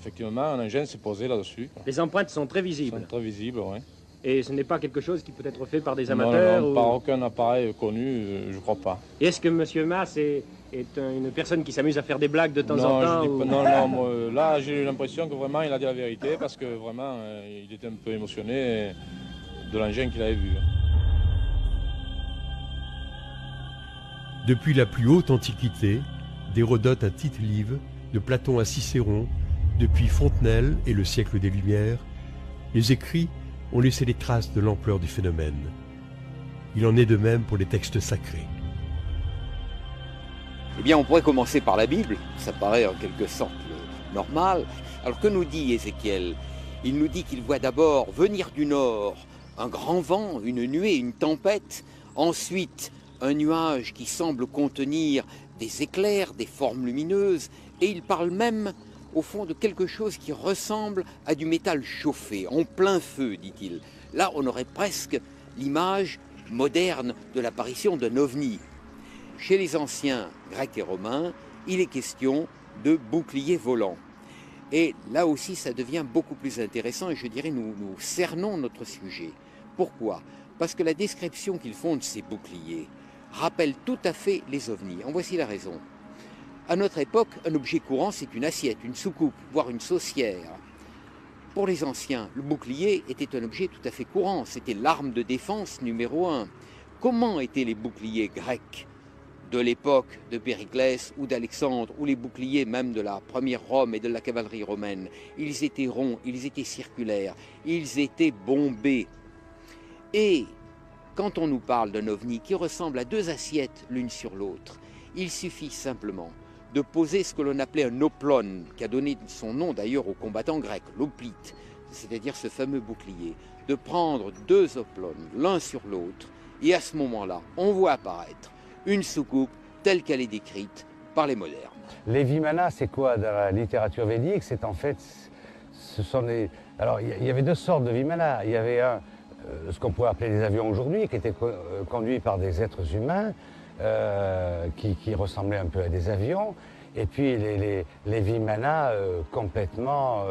effectivement un engin s'est posé là-dessus. Les empreintes sont très visibles? Sont très visibles, oui. Et ce n'est pas quelque chose qui peut être fait par des amateurs? Non, par aucun appareil connu, je ne crois pas. Et est-ce que M. Mas est une personne qui s'amuse à faire des blagues de temps en temps? Non, moi, là j'ai eu l'impression que vraiment il a dit la vérité, parce que vraiment il était un peu émotionné de l'engin qu'il avait vu. Depuis la plus haute antiquité, d'Hérodote à Tite-Live, de Platon à Cicéron, depuis Fontenelle et le siècle des Lumières, les écrits ont laissé les traces de l'ampleur du phénomène. Il en est de même pour les textes sacrés. Eh bien, on pourrait commencer par la Bible, ça paraît en quelque sorte normal. Alors que nous dit Ézéchiel? Il nous dit qu'il voit d'abord venir du nord un grand vent, une nuée, une tempête, ensuite un nuage qui semble contenir des éclairs, des formes lumineuses, et il parle même, au fond, de quelque chose qui ressemble à du métal chauffé, en plein feu, dit-il. Là, on aurait presque l'image moderne de l'apparition d'un ovni. Chez les anciens grecs et romains, il est question de boucliers volants. Et là aussi, ça devient beaucoup plus intéressant, et je dirais, nous cernons notre sujet. Pourquoi? Parce que la description qu'ils font de ces boucliers rappelle tout à fait les ovnis. En voici la raison. À notre époque, un objet courant, c'est une assiette, une soucoupe, voire une saucière. Pour les anciens, le bouclier était un objet tout à fait courant. C'était l'arme de défense numéro 1. Comment étaient les boucliers grecs de l'époque de Périclès ou d'Alexandre, ou les boucliers même de la première Rome et de la cavalerie romaine? Ils étaient ronds, ils étaient circulaires, ils étaient bombés. Et quand on nous parle d'un ovni qui ressemble à 2 assiettes l'une sur l'autre, il suffit simplement de poser ce que l'on appelait un oplon, qui a donné son nom d'ailleurs aux combattants grecs, l'oplite, c'est-à-dire ce fameux bouclier, de prendre 2 oplones l'un sur l'autre, et à ce moment-là, on voit apparaître une soucoupe telle qu'elle est décrite par les modernes. Les Vimana, c'est quoi dans la littérature védique? C'est en fait, ce sont des... Alors, il y avait 2 sortes de Vimana. Il y avait ce qu'on pourrait appeler des avions aujourd'hui, qui étaient conduits par des êtres humains, qui ressemblaient un peu à des avions, et puis les Vimana complètement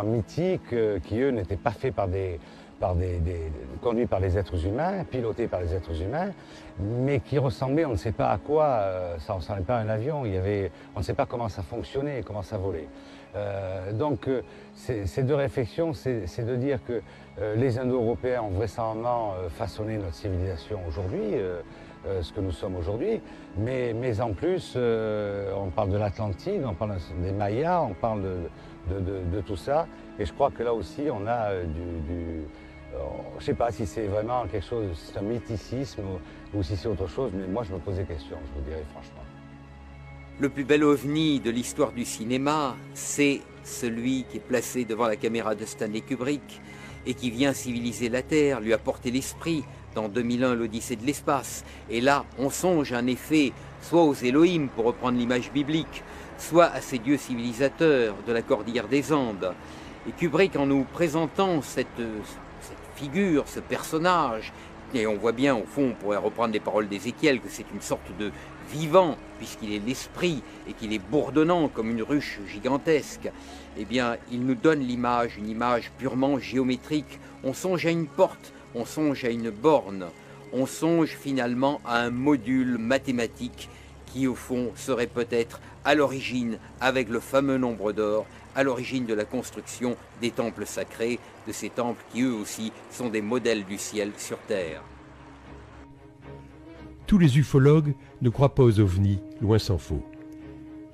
mythiques, qui eux n'étaient pas faits conduits par les êtres humains, pilotés par les êtres humains, mais qui ressemblaient, on ne sait pas à quoi, ça ne ressemblait pas à un avion, on ne sait pas comment ça fonctionnait, comment ça volait. Donc ces 2 réflexions, c'est de dire que les Indo-Européens ont vraisemblablement façonné notre civilisation aujourd'hui, ce que nous sommes aujourd'hui, mais en plus, on parle de l'Atlantide, on parle des Mayas, on parle de tout ça. Et je crois que là aussi, on a je ne sais pas si c'est vraiment quelque chose, c'est un mythicisme ou si c'est autre chose, mais moi je me pose des questions, je vous dirais franchement. Le plus bel ovni de l'histoire du cinéma, c'est celui qui est placé devant la caméra de Stanley Kubrick et qui vient civiliser la Terre, lui apporter l'esprit dans 2001, l'Odyssée de l'espace. Et là, on songe en effet soit aux Elohim, pour reprendre l'image biblique, soit à ces dieux civilisateurs de la cordillère des Andes. Et Kubrick, en nous présentant cette figure, ce personnage, et on voit bien, au fond, on pourrait reprendre les paroles d'Ézéchiel, que c'est une sorte de vivant, puisqu'il est l'esprit et qu'il est bourdonnant comme une ruche gigantesque, eh bien, il nous donne l'image, une image purement géométrique. On songe à une porte, on songe à une borne, on songe finalement à un module mathématique qui, au fond, serait peut-être à l'origine, avec le fameux nombre d'or, à l'origine de la construction des temples sacrés, de ces temples qui, eux aussi, sont des modèles du ciel sur Terre. Tous les ufologues ne croient pas aux ovnis, loin s'en faut.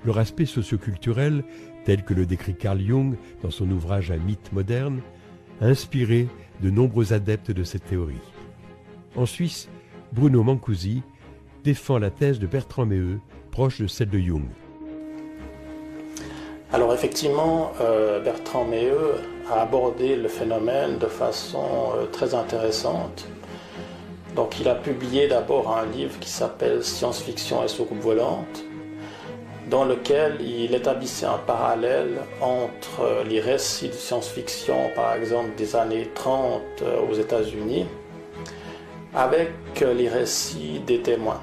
Leur aspect socioculturel, tel que le décrit Carl Jung dans son ouvrage Un mythe moderne, a inspiré de nombreux adeptes de cette théorie. En Suisse, Bruno Mancusi défend la thèse de Bertrand Meheut, proche de celle de Jung. Alors effectivement, Bertrand Meheut a abordé le phénomène de façon très intéressante. Donc il a publié d'abord un livre qui s'appelle Science-fiction et soucoupe volante, dans lequel il établissait un parallèle entre les récits de science-fiction, par exemple des années 30 aux États-Unis, avec les récits des témoins.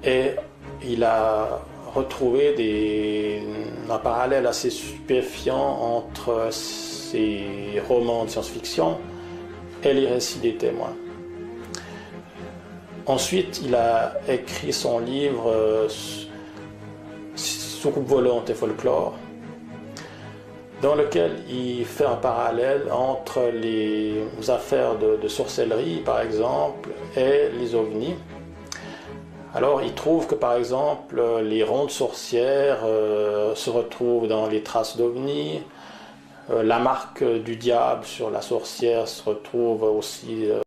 Et il a retrouvé un parallèle assez stupéfiant entre ces romans de science-fiction et les récits des témoins. Ensuite, il a écrit son livre Soucoupe volante et folklore, dans lequel il fait un parallèle entre les affaires de sorcellerie, par exemple, et les ovnis. Alors, il trouve que, par exemple, les rondes sorcières se retrouvent dans les traces d'ovnis, la marque du diable sur la sorcière se retrouve aussi